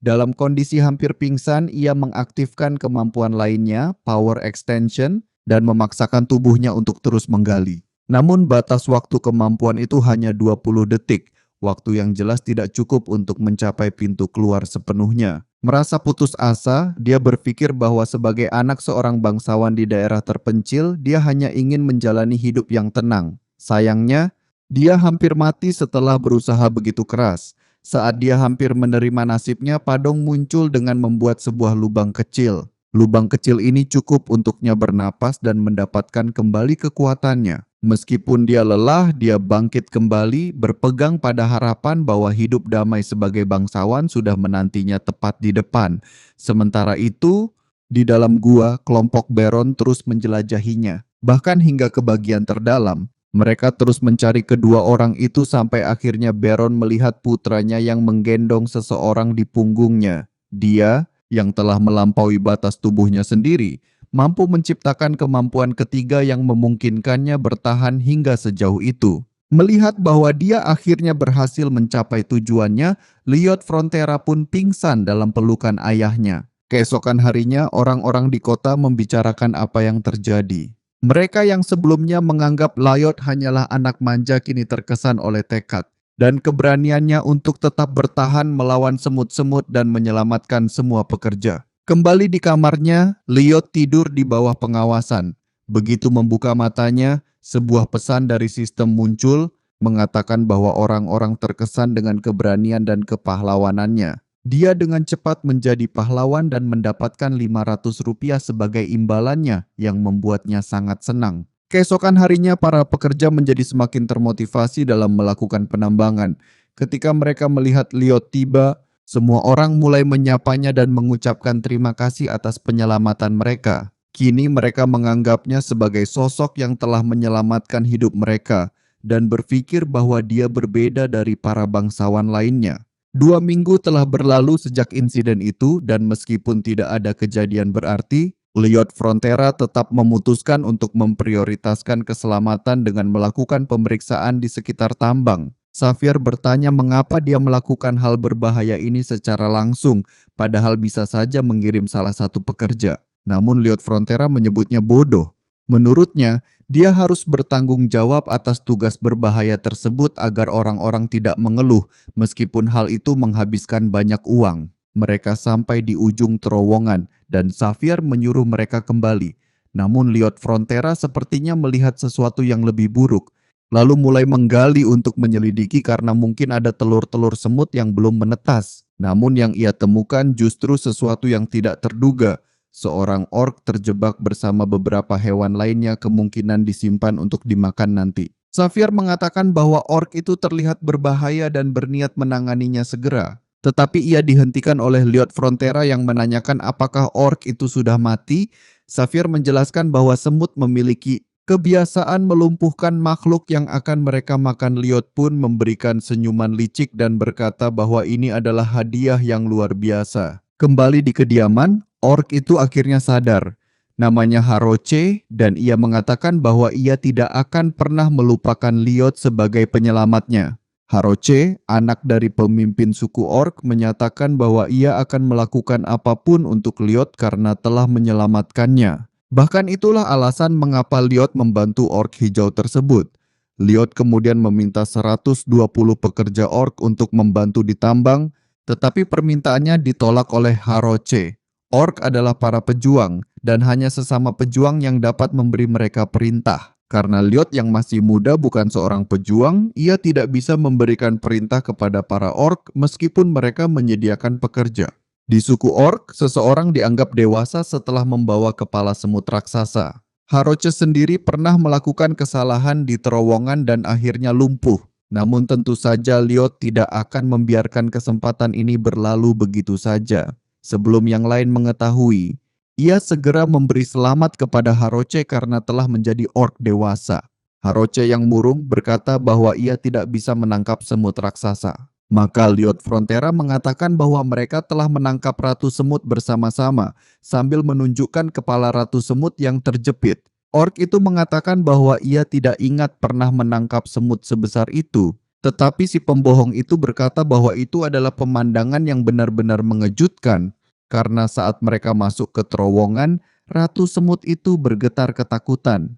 Dalam kondisi hampir pingsan, ia mengaktifkan kemampuan lainnya, power extension, dan memaksakan tubuhnya untuk terus menggali. Namun batas waktu kemampuan itu hanya 20 detik, waktu yang jelas tidak cukup untuk mencapai pintu keluar sepenuhnya. Merasa putus asa, dia berpikir bahwa sebagai anak seorang bangsawan di daerah terpencil, dia hanya ingin menjalani hidup yang tenang. Sayangnya, dia hampir mati setelah berusaha begitu keras. Saat dia hampir menerima nasibnya, Padong muncul dengan membuat sebuah lubang kecil. Lubang kecil ini cukup untuknya bernapas dan mendapatkan kembali kekuatannya. Meskipun dia lelah, dia bangkit kembali, berpegang pada harapan bahwa hidup damai sebagai bangsawan sudah menantinya tepat di depan. Sementara itu, di dalam gua, kelompok Baron terus menjelajahinya, bahkan hingga ke bagian terdalam. Mereka terus mencari kedua orang itu sampai akhirnya Baron melihat putranya yang menggendong seseorang di punggungnya. Dia, yang telah melampaui batas tubuhnya sendiri, mampu menciptakan kemampuan ketiga yang memungkinkannya bertahan hingga sejauh itu. Melihat bahwa dia akhirnya berhasil mencapai tujuannya, Lyot Frontera pun pingsan dalam pelukan ayahnya. Keesokan harinya, orang-orang di kota membicarakan apa yang terjadi. Mereka yang sebelumnya menganggap Lyot hanyalah anak manja kini terkesan oleh tekad dan keberaniannya untuk tetap bertahan melawan semut-semut dan menyelamatkan semua pekerja. Kembali di kamarnya, Lyot tidur di bawah pengawasan. Begitu membuka matanya, sebuah pesan dari sistem muncul mengatakan bahwa orang-orang terkesan dengan keberanian dan kepahlawanannya. Dia dengan cepat menjadi pahlawan dan mendapatkan Rp500 sebagai imbalannya yang membuatnya sangat senang. Keesokan harinya para pekerja menjadi semakin termotivasi dalam melakukan penambangan. Ketika mereka melihat Lyot tiba, semua orang mulai menyapanya dan mengucapkan terima kasih atas penyelamatan mereka. Kini mereka menganggapnya sebagai sosok yang telah menyelamatkan hidup mereka dan berpikir bahwa dia berbeda dari para bangsawan lainnya. 2 minggu telah berlalu sejak insiden itu dan meskipun tidak ada kejadian berarti, Lyot Frontera tetap memutuskan untuk memprioritaskan keselamatan dengan melakukan pemeriksaan di sekitar tambang. Xavier bertanya mengapa dia melakukan hal berbahaya ini secara langsung, padahal bisa saja mengirim salah satu pekerja. Namun Lyot Frontera menyebutnya bodoh. Menurutnya, dia harus bertanggung jawab atas tugas berbahaya tersebut agar orang-orang tidak mengeluh, meskipun hal itu menghabiskan banyak uang. Mereka sampai di ujung terowongan dan Xavier menyuruh mereka kembali. Namun Lyot Frontera sepertinya melihat sesuatu yang lebih buruk, lalu mulai menggali untuk menyelidiki karena mungkin ada telur-telur semut yang belum menetas. Namun yang ia temukan justru sesuatu yang tidak terduga. Seorang orc terjebak bersama beberapa hewan lainnya kemungkinan disimpan untuk dimakan nanti. Xavier mengatakan bahwa orc itu terlihat berbahaya dan berniat menanganinya segera. Tetapi ia dihentikan oleh Lyot Frontera yang menanyakan apakah orc itu sudah mati. Xavier menjelaskan bahwa semut memiliki kebiasaan melumpuhkan makhluk yang akan mereka makan. Lyot pun memberikan senyuman licik dan berkata bahwa ini adalah hadiah yang luar biasa. Kembali di kediaman, orc itu akhirnya sadar. Namanya Haroche dan ia mengatakan bahwa ia tidak akan pernah melupakan Lyot sebagai penyelamatnya. Haroche, anak dari pemimpin suku orc, menyatakan bahwa ia akan melakukan apapun untuk Lyot karena telah menyelamatkannya. Bahkan itulah alasan mengapa Lyot membantu orc hijau tersebut. Lyot kemudian meminta 120 pekerja orc untuk membantu di tambang, tetapi permintaannya ditolak oleh Haroche. Orc adalah para pejuang, dan hanya sesama pejuang yang dapat memberi mereka perintah. Karena Lyot yang masih muda bukan seorang pejuang, ia tidak bisa memberikan perintah kepada para orc meskipun mereka menyediakan pekerja. Di suku orc, seseorang dianggap dewasa setelah membawa kepala semut raksasa. Haroche sendiri pernah melakukan kesalahan di terowongan dan akhirnya lumpuh. Namun tentu saja Lyot tidak akan membiarkan kesempatan ini berlalu begitu saja. Sebelum yang lain mengetahui, ia segera memberi selamat kepada Haroche karena telah menjadi orc dewasa. Haroche yang murung berkata bahwa ia tidak bisa menangkap semut raksasa. Maka Lyot Frontera mengatakan bahwa mereka telah menangkap Ratu Semut bersama-sama sambil menunjukkan kepala Ratu Semut yang terjepit. Orc itu mengatakan bahwa ia tidak ingat pernah menangkap semut sebesar itu. Tetapi si pembohong itu berkata bahwa itu adalah pemandangan yang benar-benar mengejutkan. Karena saat mereka masuk ke terowongan, Ratu Semut itu bergetar ketakutan.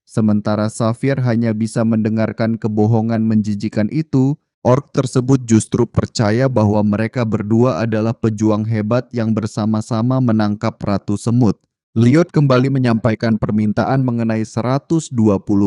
Sementara Xavier hanya bisa mendengarkan kebohongan menjijikan itu, orc tersebut justru percaya bahwa mereka berdua adalah pejuang hebat yang bersama-sama menangkap Ratu Semut. Lyot kembali menyampaikan permintaan mengenai 120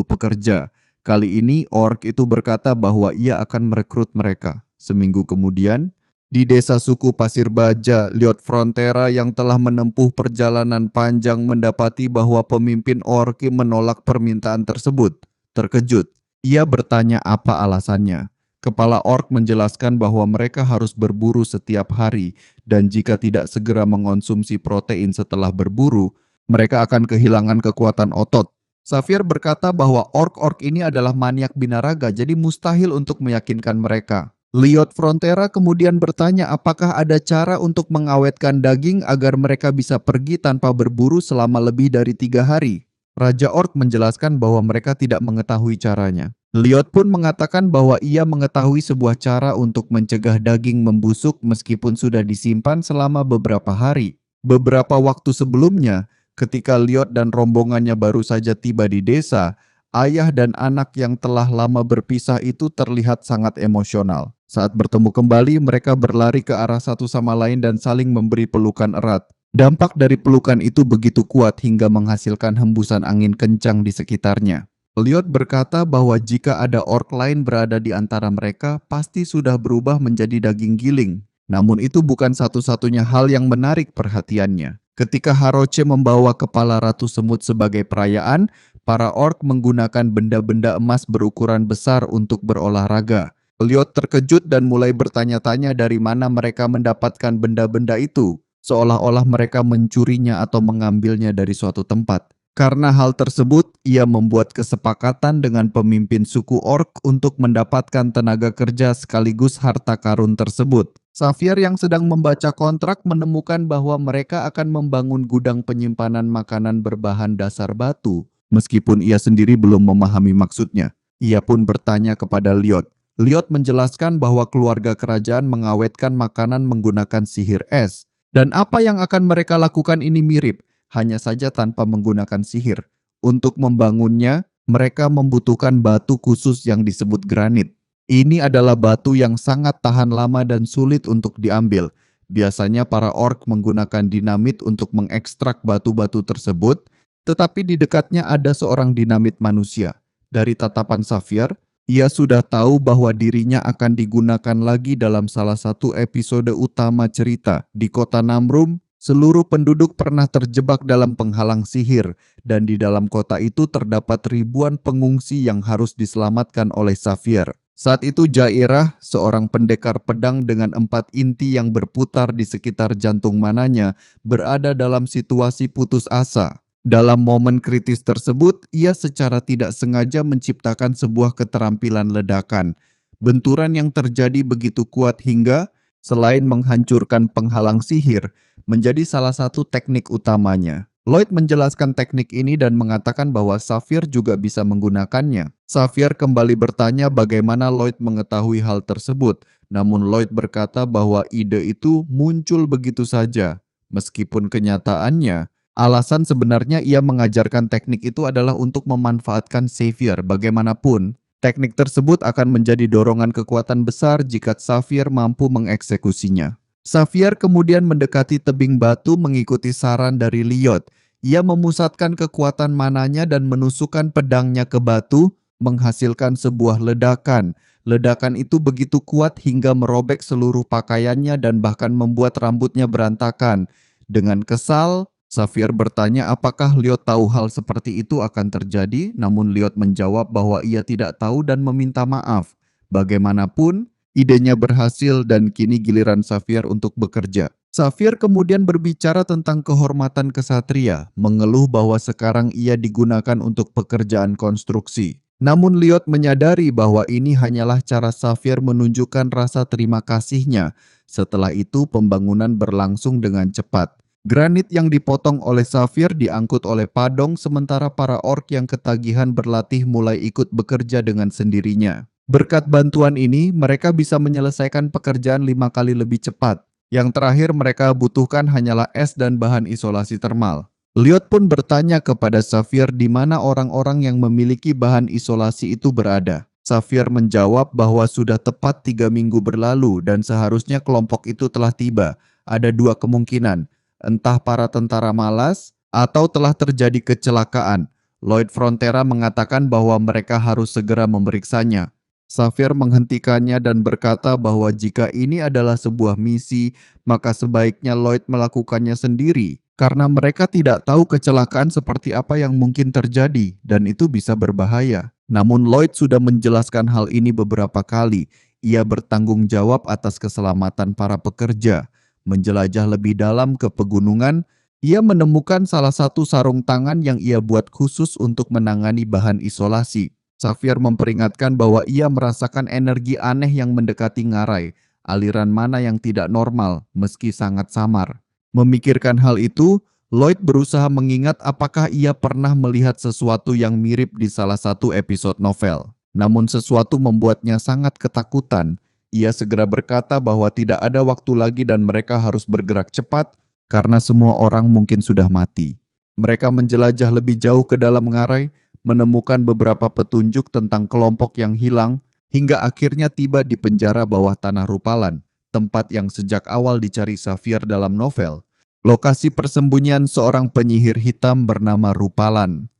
pekerja. Kali ini orc itu berkata bahwa ia akan merekrut mereka. Seminggu kemudian, di desa suku Pasir Baja, Lloyd Frontera yang telah menempuh perjalanan panjang mendapati bahwa pemimpin orki menolak permintaan tersebut. Terkejut, ia bertanya apa alasannya. Kepala ork menjelaskan bahwa mereka harus berburu setiap hari dan jika tidak segera mengonsumsi protein setelah berburu, mereka akan kehilangan kekuatan otot. Xavier berkata bahwa ork-ork ini adalah maniak binaraga, jadi mustahil untuk meyakinkan mereka. Lloyd Frontera kemudian bertanya apakah ada cara untuk mengawetkan daging agar mereka bisa pergi tanpa berburu selama lebih dari 3 hari. Raja Orc menjelaskan bahwa mereka tidak mengetahui caranya. Lloyd pun mengatakan bahwa ia mengetahui sebuah cara untuk mencegah daging membusuk meskipun sudah disimpan selama beberapa hari. Beberapa waktu sebelumnya, ketika Lloyd dan rombongannya baru saja tiba di desa, ayah dan anak yang telah lama berpisah itu terlihat sangat emosional. Saat bertemu kembali, mereka berlari ke arah satu sama lain dan saling memberi pelukan erat. Dampak dari pelukan itu begitu kuat hingga menghasilkan hembusan angin kencang di sekitarnya. Lloyd berkata bahwa jika ada ork lain berada di antara mereka, pasti sudah berubah menjadi daging giling. Namun itu bukan satu-satunya hal yang menarik perhatiannya. Ketika Haroche membawa kepala Ratu Semut sebagai perayaan, para ork menggunakan benda-benda emas berukuran besar untuk berolahraga. Lloyd terkejut dan mulai bertanya-tanya dari mana mereka mendapatkan benda-benda itu, seolah-olah mereka mencurinya atau mengambilnya dari suatu tempat. Karena hal tersebut, ia membuat kesepakatan dengan pemimpin suku ork untuk mendapatkan tenaga kerja sekaligus harta karun tersebut. Xavier yang sedang membaca kontrak menemukan bahwa mereka akan membangun gudang penyimpanan makanan berbahan dasar batu, meskipun ia sendiri belum memahami maksudnya. Ia pun bertanya kepada Lloyd. Lloyd menjelaskan bahwa keluarga kerajaan mengawetkan makanan menggunakan sihir es. Dan apa yang akan mereka lakukan ini mirip, hanya saja tanpa menggunakan sihir. Untuk membangunnya, mereka membutuhkan batu khusus yang disebut granit. Ini adalah batu yang sangat tahan lama dan sulit untuk diambil. Biasanya para ork menggunakan dinamit untuk mengekstrak batu-batu tersebut, tetapi di dekatnya ada seorang dinamit manusia. Dari tatapan Xavier, ia sudah tahu bahwa dirinya akan digunakan lagi dalam salah satu episode utama cerita. Di kota Namrum, seluruh penduduk pernah terjebak dalam penghalang sihir, dan di dalam kota itu terdapat ribuan pengungsi yang harus diselamatkan oleh Xavier. Saat itu Jairah, seorang pendekar pedang dengan 4 inti yang berputar di sekitar jantung mananya, berada dalam situasi putus asa. Dalam momen kritis tersebut, ia secara tidak sengaja menciptakan sebuah keterampilan ledakan. Benturan yang terjadi begitu kuat hingga, selain menghancurkan penghalang sihir, menjadi salah satu teknik utamanya. Lloyd menjelaskan teknik ini dan mengatakan bahwa Xavier juga bisa menggunakannya. Xavier kembali bertanya bagaimana Lloyd mengetahui hal tersebut, namun Lloyd berkata bahwa ide itu muncul begitu saja. Meskipun kenyataannya, alasan sebenarnya ia mengajarkan teknik itu adalah untuk memanfaatkan Xavier. Bagaimanapun, teknik tersebut akan menjadi dorongan kekuatan besar jika Xavier mampu mengeksekusinya. Xavier kemudian mendekati tebing batu mengikuti saran dari Lloyd. Ia memusatkan kekuatan mananya dan menusukkan pedangnya ke batu, menghasilkan sebuah ledakan. Ledakan itu begitu kuat hingga merobek seluruh pakaiannya dan bahkan membuat rambutnya berantakan. Dengan kesal, Xavier bertanya apakah Lloyd tahu hal seperti itu akan terjadi, namun Lloyd menjawab bahwa ia tidak tahu dan meminta maaf. Bagaimanapun, idenya berhasil dan kini giliran Xavier untuk bekerja. Xavier kemudian berbicara tentang kehormatan kesatria, mengeluh bahwa sekarang ia digunakan untuk pekerjaan konstruksi. Namun Lloyd menyadari bahwa ini hanyalah cara Xavier menunjukkan rasa terima kasihnya. Setelah itu pembangunan berlangsung dengan cepat. Granit yang dipotong oleh Xavier diangkut oleh Padong sementara para ork yang ketagihan berlatih mulai ikut bekerja dengan sendirinya. Berkat bantuan ini, mereka bisa menyelesaikan pekerjaan 5 kali lebih cepat. Yang terakhir mereka butuhkan hanyalah es dan bahan isolasi termal. Lloyd pun bertanya kepada Xavier di mana orang-orang yang memiliki bahan isolasi itu berada. Xavier menjawab bahwa sudah tepat 3 minggu berlalu dan seharusnya kelompok itu telah tiba. Ada 2 kemungkinan. Entah para tentara malas atau telah terjadi kecelakaan. Lloyd Frontera mengatakan bahwa mereka harus segera memeriksanya. Safir menghentikannya dan berkata bahwa jika ini adalah sebuah misi, maka sebaiknya Lloyd melakukannya sendiri, karena mereka tidak tahu kecelakaan seperti apa yang mungkin terjadi, dan itu bisa berbahaya. Namun Lloyd sudah menjelaskan hal ini beberapa kali. Ia bertanggung jawab atas keselamatan para pekerja. Menjelajah lebih dalam ke pegunungan, ia menemukan salah satu sarung tangan yang ia buat khusus untuk menangani bahan isolasi. Xavier memperingatkan bahwa ia merasakan energi aneh yang mendekati ngarai, aliran mana yang tidak normal meski sangat samar. Memikirkan hal itu, Lloyd berusaha mengingat apakah ia pernah melihat sesuatu yang mirip di salah satu episode novel. Namun sesuatu membuatnya sangat ketakutan. Ia segera berkata bahwa tidak ada waktu lagi dan mereka harus bergerak cepat karena semua orang mungkin sudah mati. Mereka menjelajah lebih jauh ke dalam ngarai, menemukan beberapa petunjuk tentang kelompok yang hilang, hingga akhirnya tiba di penjara bawah tanah Rupalan, tempat yang sejak awal dicari Xavier dalam novel. Lokasi persembunyian seorang penyihir hitam bernama Rupalan.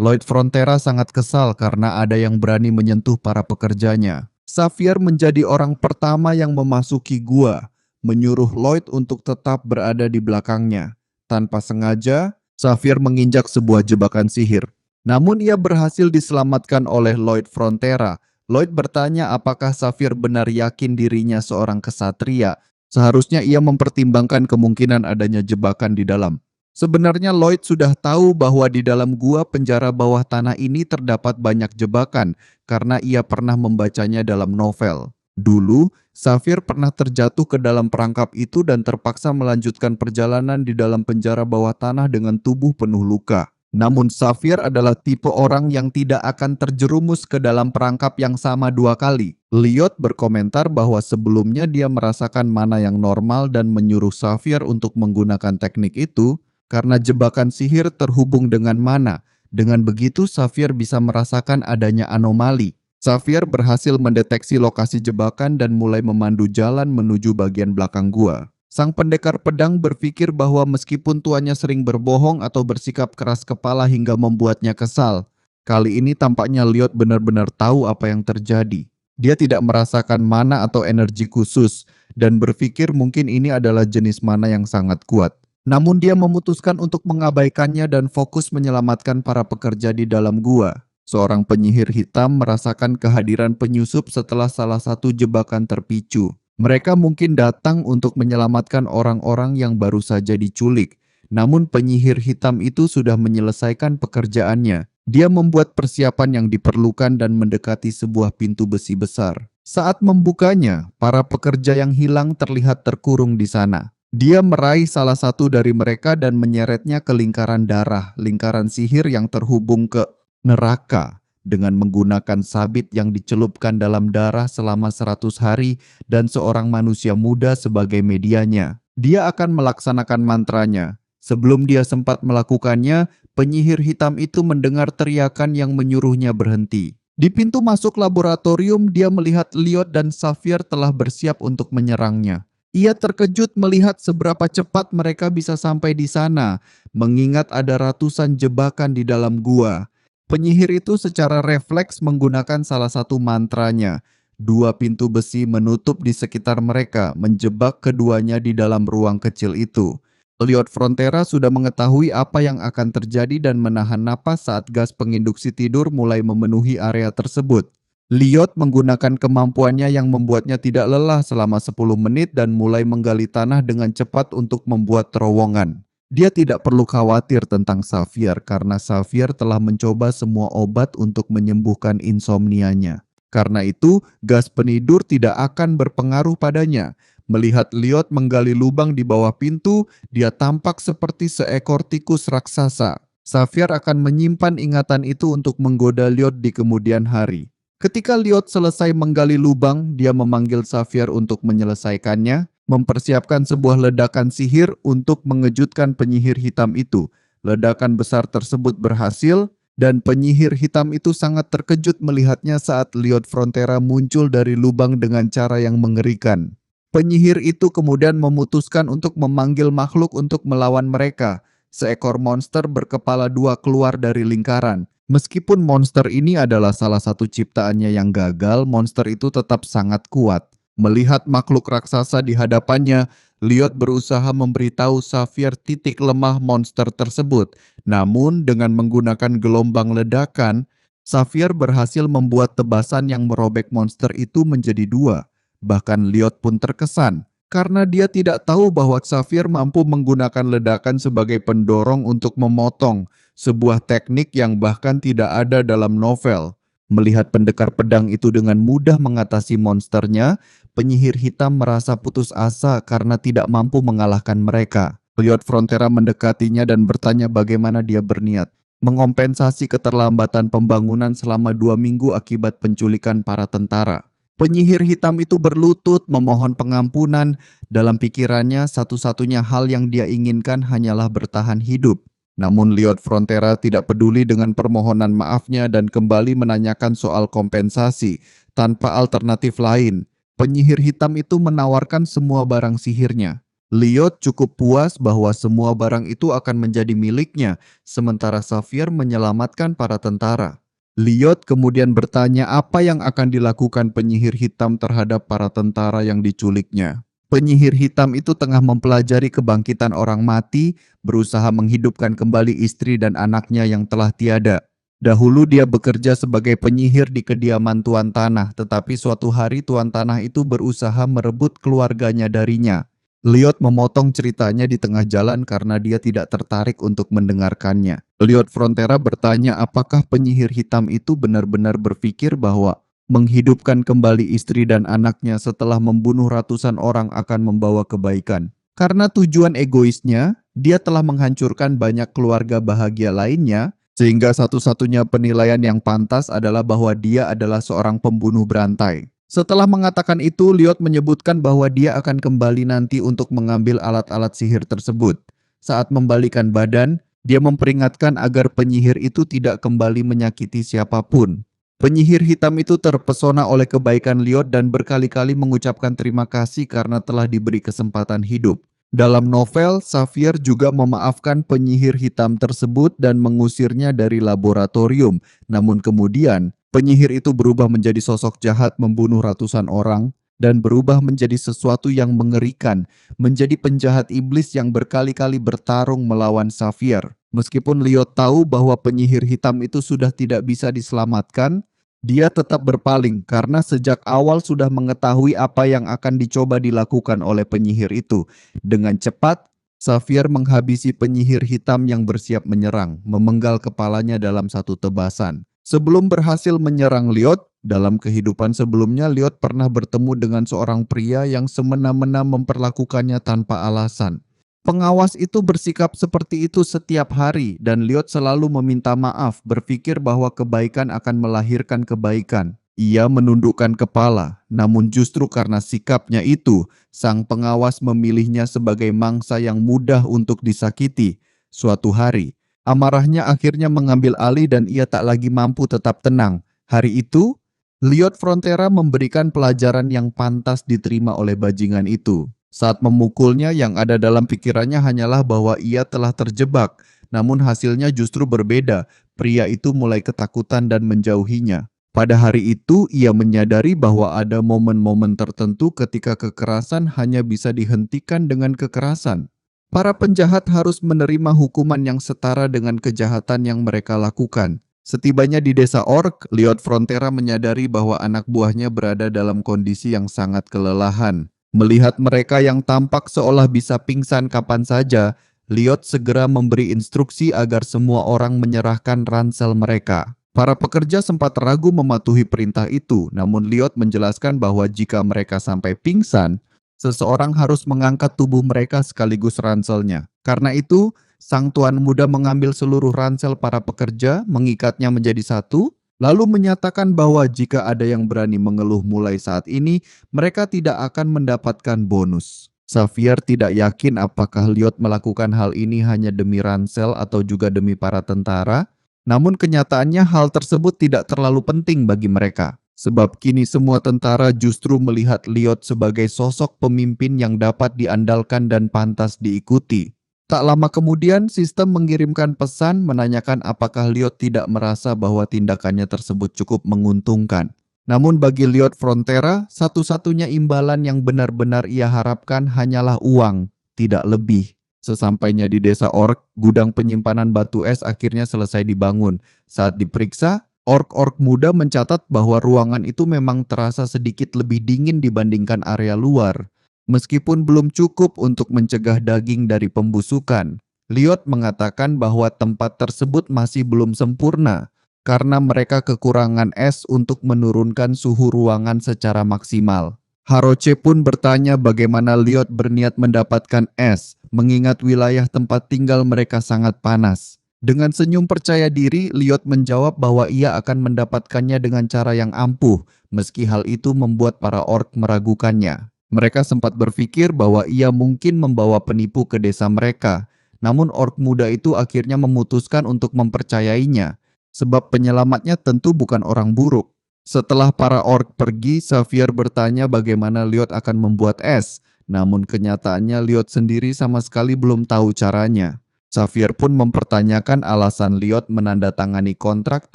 Lloyd Frontera sangat kesal karena ada yang berani menyentuh para pekerjanya. Xavier menjadi orang pertama yang memasuki gua, menyuruh Lloyd untuk tetap berada di belakangnya. Tanpa sengaja, Xavier menginjak sebuah jebakan sihir. Namun ia berhasil diselamatkan oleh Lloyd Frontera. Lloyd bertanya apakah Xavier benar yakin dirinya seorang kesatria. Seharusnya ia mempertimbangkan kemungkinan adanya jebakan di dalam. Sebenarnya Lloyd sudah tahu bahwa di dalam gua penjara bawah tanah ini terdapat banyak jebakan karena ia pernah membacanya dalam novel. Dulu, Xavier pernah terjatuh ke dalam perangkap itu dan terpaksa melanjutkan perjalanan di dalam penjara bawah tanah dengan tubuh penuh luka. Namun Xavier adalah tipe orang yang tidak akan terjerumus ke dalam perangkap yang sama dua kali. Lyot berkomentar bahwa sebelumnya dia merasakan mana yang normal dan menyuruh Xavier untuk menggunakan teknik itu karena jebakan sihir terhubung dengan mana. Dengan begitu Xavier bisa merasakan adanya anomali. Xavier berhasil mendeteksi lokasi jebakan dan mulai memandu jalan menuju bagian belakang gua. Sang pendekar pedang berpikir bahwa meskipun tuannya sering berbohong atau bersikap keras kepala hingga membuatnya kesal, kali ini tampaknya Lyot benar-benar tahu apa yang terjadi. Dia tidak merasakan mana atau energi khusus dan berpikir mungkin ini adalah jenis mana yang sangat kuat. Namun dia memutuskan untuk mengabaikannya dan fokus menyelamatkan para pekerja di dalam gua. Seorang penyihir hitam merasakan kehadiran penyusup setelah salah satu jebakan terpicu. Mereka mungkin datang untuk menyelamatkan orang-orang yang baru saja diculik. Namun penyihir hitam itu sudah menyelesaikan pekerjaannya. Dia membuat persiapan yang diperlukan dan mendekati sebuah pintu besi besar. Saat membukanya, para pekerja yang hilang terlihat terkurung di sana. Dia meraih salah satu dari mereka dan menyeretnya ke lingkaran darah, lingkaran sihir yang terhubung ke neraka. Dengan menggunakan sabit yang dicelupkan dalam darah selama 100 hari dan seorang manusia muda sebagai medianya. Dia akan melaksanakan mantranya. Sebelum dia sempat melakukannya, penyihir hitam itu mendengar teriakan yang menyuruhnya berhenti. Di pintu masuk laboratorium, dia melihat Lyot dan Xavier telah bersiap untuk menyerangnya. Ia terkejut melihat seberapa cepat mereka bisa sampai di sana, mengingat ada ratusan jebakan di dalam gua. Penyihir itu secara refleks menggunakan salah satu mantranya. Dua pintu besi menutup di sekitar mereka, menjebak keduanya di dalam ruang kecil itu. Lyot Frontera sudah mengetahui apa yang akan terjadi dan menahan napas saat gas penginduksi tidur mulai memenuhi area tersebut. Lyot menggunakan kemampuannya yang membuatnya tidak lelah selama 10 menit dan mulai menggali tanah dengan cepat untuk membuat terowongan. Dia tidak perlu khawatir tentang Xavier karena Xavier telah mencoba semua obat untuk menyembuhkan insomnianya. Karena itu, gas penidur tidak akan berpengaruh padanya. Melihat Lyot menggali lubang di bawah pintu, dia tampak seperti seekor tikus raksasa. Xavier akan menyimpan ingatan itu untuk menggoda Lyot di kemudian hari. Ketika Lyot selesai menggali lubang, dia memanggil Xavier untuk menyelesaikannya, mempersiapkan sebuah ledakan sihir untuk mengejutkan penyihir hitam itu. Ledakan besar tersebut berhasil, dan penyihir hitam itu sangat terkejut melihatnya saat Lyot Frontera muncul dari lubang dengan cara yang mengerikan. Penyihir itu kemudian memutuskan untuk memanggil makhluk untuk melawan mereka. Seekor monster berkepala dua keluar dari lingkaran. Meskipun monster ini adalah salah satu ciptaannya yang gagal, monster itu tetap sangat kuat. Melihat makhluk raksasa di hadapannya, Liot berusaha memberitahu Xavier titik lemah monster tersebut. Namun dengan menggunakan gelombang ledakan, Xavier berhasil membuat tebasan yang merobek monster itu menjadi dua. Bahkan Liot pun terkesan karena dia tidak tahu bahwa Xavier mampu menggunakan ledakan sebagai pendorong untuk memotong, sebuah teknik yang bahkan tidak ada dalam novel. Melihat pendekar pedang itu dengan mudah mengatasi monsternya, penyihir hitam merasa putus asa karena tidak mampu mengalahkan mereka. Liot Frontera mendekatinya dan bertanya bagaimana dia berniat mengompensasi keterlambatan pembangunan selama 2 minggu akibat penculikan para tentara. Penyihir hitam itu berlutut memohon pengampunan. Dalam pikirannya, satu-satunya hal yang dia inginkan hanyalah bertahan hidup. Namun Liot Frontera tidak peduli dengan permohonan maafnya dan kembali menanyakan soal kompensasi tanpa alternatif lain. Penyihir hitam itu menawarkan semua barang sihirnya. Liot cukup puas bahwa semua barang itu akan menjadi miliknya, sementara Xavier menyelamatkan para tentara. Liot kemudian bertanya apa yang akan dilakukan penyihir hitam terhadap para tentara yang diculiknya. Penyihir hitam itu tengah mempelajari kebangkitan orang mati, berusaha menghidupkan kembali istri dan anaknya yang telah tiada. Dahulu dia bekerja sebagai penyihir di kediaman Tuan Tanah, tetapi suatu hari Tuan Tanah itu berusaha merebut keluarganya darinya. Liot memotong ceritanya di tengah jalan karena dia tidak tertarik untuk mendengarkannya. Liot Frontera bertanya apakah penyihir hitam itu benar-benar berpikir bahwa menghidupkan kembali istri dan anaknya setelah membunuh ratusan orang akan membawa kebaikan. Karena tujuan egoisnya, dia telah menghancurkan banyak keluarga bahagia lainnya, sehingga satu-satunya penilaian yang pantas adalah bahwa dia adalah seorang pembunuh berantai. Setelah mengatakan itu, Liot menyebutkan bahwa dia akan kembali nanti untuk mengambil alat-alat sihir tersebut. Saat membalikan badan, dia memperingatkan agar penyihir itu tidak kembali menyakiti siapapun. Penyihir hitam itu terpesona oleh kebaikan Liot dan berkali-kali mengucapkan terima kasih karena telah diberi kesempatan hidup. Dalam novel, Xavier juga memaafkan penyihir hitam tersebut dan mengusirnya dari laboratorium. Namun kemudian, penyihir itu berubah menjadi sosok jahat membunuh ratusan orang dan berubah menjadi sesuatu yang mengerikan, menjadi penjahat iblis yang berkali-kali bertarung melawan Xavier. Meskipun Liot tahu bahwa penyihir hitam itu sudah tidak bisa diselamatkan, dia tetap berpaling karena sejak awal sudah mengetahui apa yang akan dicoba dilakukan oleh penyihir itu. Dengan cepat, Xavier menghabisi penyihir hitam yang bersiap menyerang, memenggal kepalanya dalam satu tebasan. Sebelum berhasil menyerang Liot, dalam kehidupan sebelumnya Liot pernah bertemu dengan seorang pria yang semena-mena memperlakukannya tanpa alasan. Pengawas itu bersikap seperti itu setiap hari dan Liot selalu meminta maaf, berpikir bahwa kebaikan akan melahirkan kebaikan. Ia menundukkan kepala, namun justru karena sikapnya itu, sang pengawas memilihnya sebagai mangsa yang mudah untuk disakiti. Suatu hari, amarahnya akhirnya mengambil alih dan ia tak lagi mampu tetap tenang. Hari itu, Liot Frontera memberikan pelajaran yang pantas diterima oleh bajingan itu. Saat memukulnya, yang ada dalam pikirannya hanyalah bahwa ia telah terjebak, namun hasilnya justru berbeda. Pria itu mulai ketakutan dan menjauhinya. Pada hari itu, ia menyadari bahwa ada momen-momen tertentu ketika kekerasan hanya bisa dihentikan dengan kekerasan. Para penjahat harus menerima hukuman yang setara dengan kejahatan yang mereka lakukan. Setibanya di desa Orc, Liot Frontera menyadari bahwa anak buahnya berada dalam kondisi yang sangat kelelahan. Melihat mereka yang tampak seolah bisa pingsan kapan saja, Liot segera memberi instruksi agar semua orang menyerahkan ransel mereka. Para pekerja sempat ragu mematuhi perintah itu, namun Liot menjelaskan bahwa jika mereka sampai pingsan, seseorang harus mengangkat tubuh mereka sekaligus ranselnya. Karena itu, sang tuan muda mengambil seluruh ransel para pekerja, mengikatnya menjadi satu, lalu menyatakan bahwa jika ada yang berani mengeluh mulai saat ini, mereka tidak akan mendapatkan bonus. Xavier tidak yakin apakah Liot melakukan hal ini hanya demi ransel atau juga demi para tentara. Namun kenyataannya hal tersebut tidak terlalu penting bagi mereka. Sebab kini semua tentara justru melihat Liot sebagai sosok pemimpin yang dapat diandalkan dan pantas diikuti. Tak lama kemudian, sistem mengirimkan pesan menanyakan apakah Lyot tidak merasa bahwa tindakannya tersebut cukup menguntungkan. Namun bagi Lyot Frontera, satu-satunya imbalan yang benar-benar ia harapkan hanyalah uang, tidak lebih. Sesampainya di desa Orc, gudang penyimpanan batu es akhirnya selesai dibangun. Saat diperiksa, orc-orc muda mencatat bahwa ruangan itu memang terasa sedikit lebih dingin dibandingkan area luar. Meskipun belum cukup untuk mencegah daging dari pembusukan, Lyot mengatakan bahwa tempat tersebut masih belum sempurna karena mereka kekurangan es untuk menurunkan suhu ruangan secara maksimal. Haroche pun bertanya bagaimana Lyot berniat mendapatkan es, mengingat wilayah tempat tinggal mereka sangat panas. Dengan senyum percaya diri, Lyot menjawab bahwa ia akan mendapatkannya dengan cara yang ampuh, meski hal itu membuat para orc meragukannya. Mereka sempat berpikir bahwa ia mungkin membawa penipu ke desa mereka, namun orc muda itu akhirnya memutuskan untuk mempercayainya, sebab penyelamatnya tentu bukan orang buruk. Setelah para orc pergi, Xavier bertanya bagaimana Lyot akan membuat es, namun kenyataannya Lyot sendiri sama sekali belum tahu caranya. Xavier pun mempertanyakan alasan Lyot menandatangani kontrak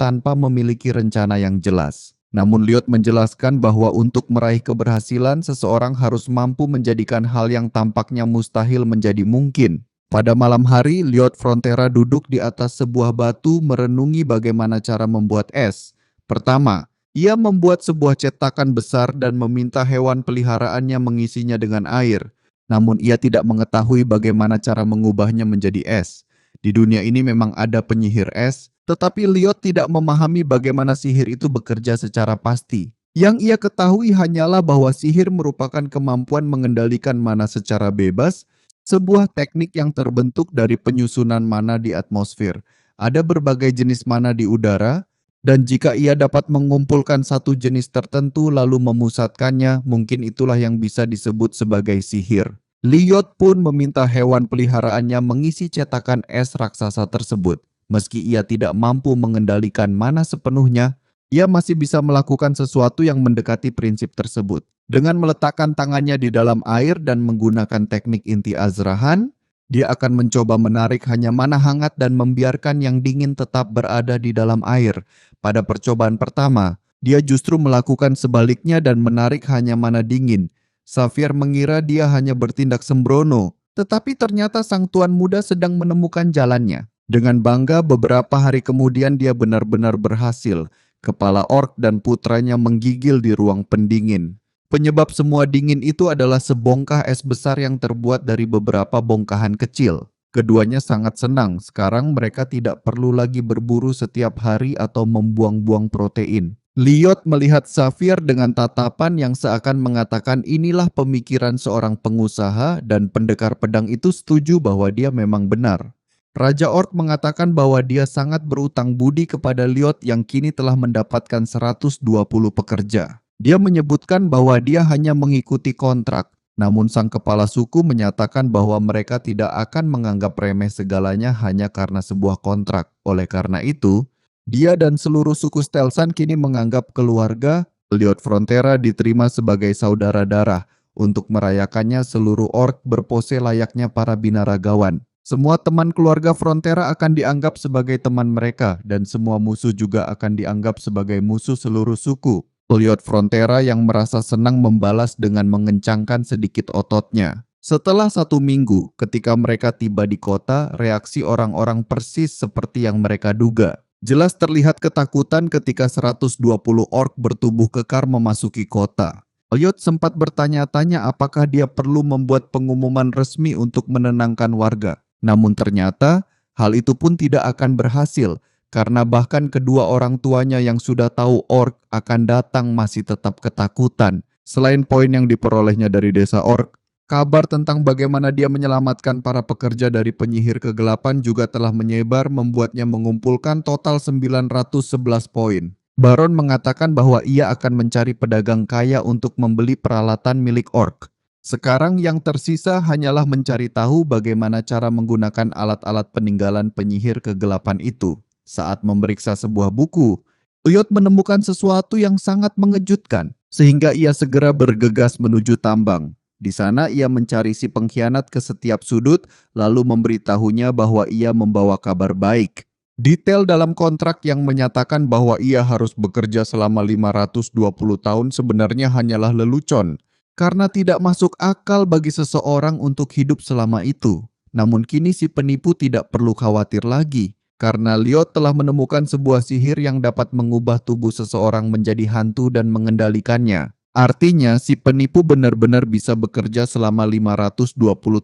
tanpa memiliki rencana yang jelas. Namun Lyot menjelaskan bahwa untuk meraih keberhasilan, seseorang harus mampu menjadikan hal yang tampaknya mustahil menjadi mungkin. Pada malam hari, Lyot Frontera duduk di atas sebuah batu merenungi bagaimana cara membuat es. Pertama, ia membuat sebuah cetakan besar dan meminta hewan peliharaannya mengisinya dengan air. Namun ia tidak mengetahui bagaimana cara mengubahnya menjadi es. Di dunia ini memang ada penyihir es, tetapi Lyot tidak memahami bagaimana sihir itu bekerja secara pasti. Yang ia ketahui hanyalah bahwa sihir merupakan kemampuan mengendalikan mana secara bebas, sebuah teknik yang terbentuk dari penyusunan mana di atmosfer. Ada berbagai jenis mana di udara, dan jika ia dapat mengumpulkan satu jenis tertentu lalu memusatkannya, mungkin itulah yang bisa disebut sebagai sihir. Lyot pun meminta hewan peliharaannya mengisi cetakan es raksasa tersebut. Meski ia tidak mampu mengendalikan mana sepenuhnya, ia masih bisa melakukan sesuatu yang mendekati prinsip tersebut. Dengan meletakkan tangannya di dalam air dan menggunakan teknik inti azrahan, dia akan mencoba menarik hanya mana hangat dan membiarkan yang dingin tetap berada di dalam air. Pada percobaan pertama, dia justru melakukan sebaliknya dan menarik hanya mana dingin. Xavier mengira dia hanya bertindak sembrono, tetapi ternyata sang tuan muda sedang menemukan jalannya. Dengan bangga, beberapa hari kemudian dia benar-benar berhasil. Kepala orc dan putranya menggigil di ruang pendingin. Penyebab semua dingin itu adalah sebongkah es besar yang terbuat dari beberapa bongkahan kecil. Keduanya sangat senang, sekarang mereka tidak perlu lagi berburu setiap hari atau membuang-buang protein. Lyot melihat Xavier dengan tatapan yang seakan mengatakan inilah pemikiran seorang pengusaha, dan pendekar pedang itu setuju bahwa dia memang benar. Raja Orc mengatakan bahwa dia sangat berutang budi kepada Lyot yang kini telah mendapatkan 120 pekerja. Dia menyebutkan bahwa dia hanya mengikuti kontrak, namun sang kepala suku menyatakan bahwa mereka tidak akan menganggap remeh segalanya hanya karena sebuah kontrak. Oleh karena itu, dia dan seluruh suku Stelsan kini menganggap keluarga Lyot Frontera diterima sebagai saudara darah. Untuk merayakannya, seluruh orc berpose layaknya para binaragawan. Semua teman keluarga Frontera akan dianggap sebagai teman mereka, dan semua musuh juga akan dianggap sebagai musuh seluruh suku. Lyot Frontera yang merasa senang membalas dengan mengencangkan sedikit ototnya. Setelah 1 minggu, ketika mereka tiba di kota, reaksi orang-orang persis seperti yang mereka duga. Jelas terlihat ketakutan ketika 120 orc bertubuh kekar memasuki kota. Lyot sempat bertanya-tanya apakah dia perlu membuat pengumuman resmi untuk menenangkan warga. Namun ternyata hal itu pun tidak akan berhasil, karena bahkan kedua orang tuanya yang sudah tahu orc akan datang masih tetap ketakutan. Selain poin yang diperolehnya dari desa orc, kabar tentang bagaimana dia menyelamatkan para pekerja dari penyihir kegelapan juga telah menyebar, membuatnya mengumpulkan total 911 poin. Baron mengatakan bahwa ia akan mencari pedagang kaya untuk membeli peralatan milik orc. Sekarang yang tersisa hanyalah mencari tahu bagaimana cara menggunakan alat-alat peninggalan penyihir kegelapan itu. Saat memeriksa sebuah buku, Lyot menemukan sesuatu yang sangat mengejutkan, sehingga ia segera bergegas menuju tambang. Di sana ia mencari si pengkhianat ke setiap sudut, lalu memberitahunya bahwa ia membawa kabar baik. Detail dalam kontrak yang menyatakan bahwa ia harus bekerja selama 520 tahun sebenarnya hanyalah lelucon, karena tidak masuk akal bagi seseorang untuk hidup selama itu. Namun kini si penipu tidak perlu khawatir lagi, karena Lyot telah menemukan sebuah sihir yang dapat mengubah tubuh seseorang menjadi hantu dan mengendalikannya. Artinya, si penipu benar-benar bisa bekerja selama 520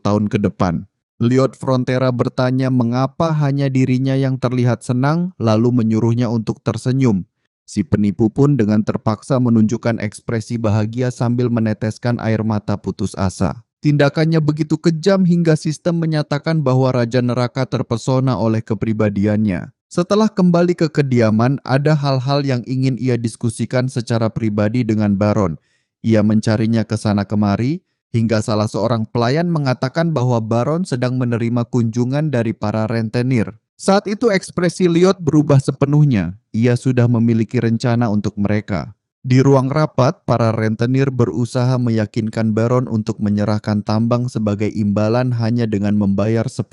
tahun ke depan. Lyot Frontera bertanya mengapa hanya dirinya yang terlihat senang, lalu menyuruhnya untuk tersenyum. Si penipu pun dengan terpaksa menunjukkan ekspresi bahagia sambil meneteskan air mata putus asa. Tindakannya begitu kejam hingga sistem menyatakan bahwa Raja Neraka terpesona oleh kepribadiannya. Setelah kembali ke kediaman, ada hal-hal yang ingin ia diskusikan secara pribadi dengan Baron. Ia mencarinya ke sana kemari, hingga salah seorang pelayan mengatakan bahwa Baron sedang menerima kunjungan dari para rentenir. Saat itu ekspresi Lyot berubah sepenuhnya. Ia sudah memiliki rencana untuk mereka. Di ruang rapat, para rentenir berusaha meyakinkan Baron untuk menyerahkan tambang sebagai imbalan hanya dengan membayar 10%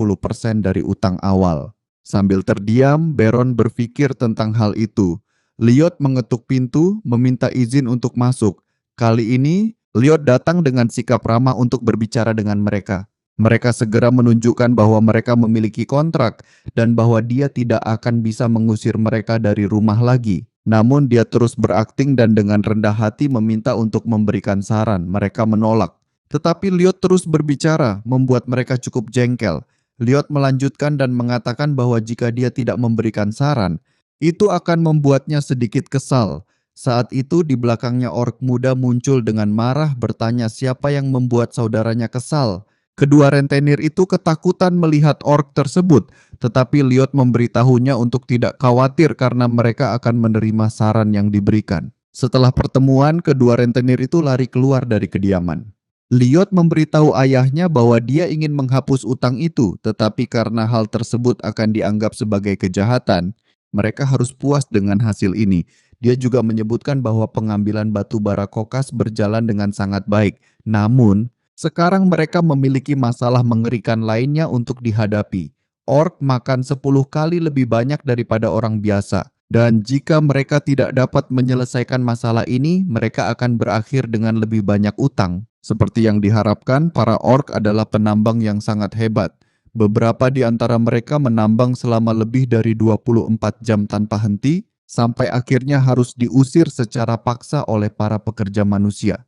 dari utang awal. Sambil terdiam, Baron berpikir tentang hal itu. Lyot mengetuk pintu, meminta izin untuk masuk. Kali ini, Lyot datang dengan sikap ramah untuk berbicara dengan mereka. Mereka segera menunjukkan bahwa mereka memiliki kontrak dan bahwa dia tidak akan bisa mengusir mereka dari rumah lagi. Namun dia terus berakting dan dengan rendah hati meminta untuk memberikan saran. Mereka menolak. Tetapi Lyot terus berbicara, membuat mereka cukup jengkel. Lyot melanjutkan dan mengatakan bahwa jika dia tidak memberikan saran, itu akan membuatnya sedikit kesal. Saat itu di belakangnya ork muda muncul dengan marah bertanya siapa yang membuat saudaranya kesal. Kedua rentenir itu ketakutan melihat ork tersebut, tetapi Lyot memberitahunya untuk tidak khawatir karena mereka akan menerima saran yang diberikan. Setelah pertemuan, kedua rentenir itu lari keluar dari kediaman. Lyot memberitahu ayahnya bahwa dia ingin menghapus utang itu, tetapi karena hal tersebut akan dianggap sebagai kejahatan, mereka harus puas dengan hasil ini. Dia juga menyebutkan bahwa pengambilan batu bara kokas berjalan dengan sangat baik. Namun, sekarang mereka memiliki masalah mengerikan lainnya untuk dihadapi. Ork makan 10 kali lebih banyak daripada orang biasa. Dan jika mereka tidak dapat menyelesaikan masalah ini, mereka akan berakhir dengan lebih banyak utang. Seperti yang diharapkan, para ork adalah penambang yang sangat hebat. Beberapa di antara mereka menambang selama lebih dari 24 jam tanpa henti, sampai akhirnya harus diusir secara paksa oleh para pekerja manusia.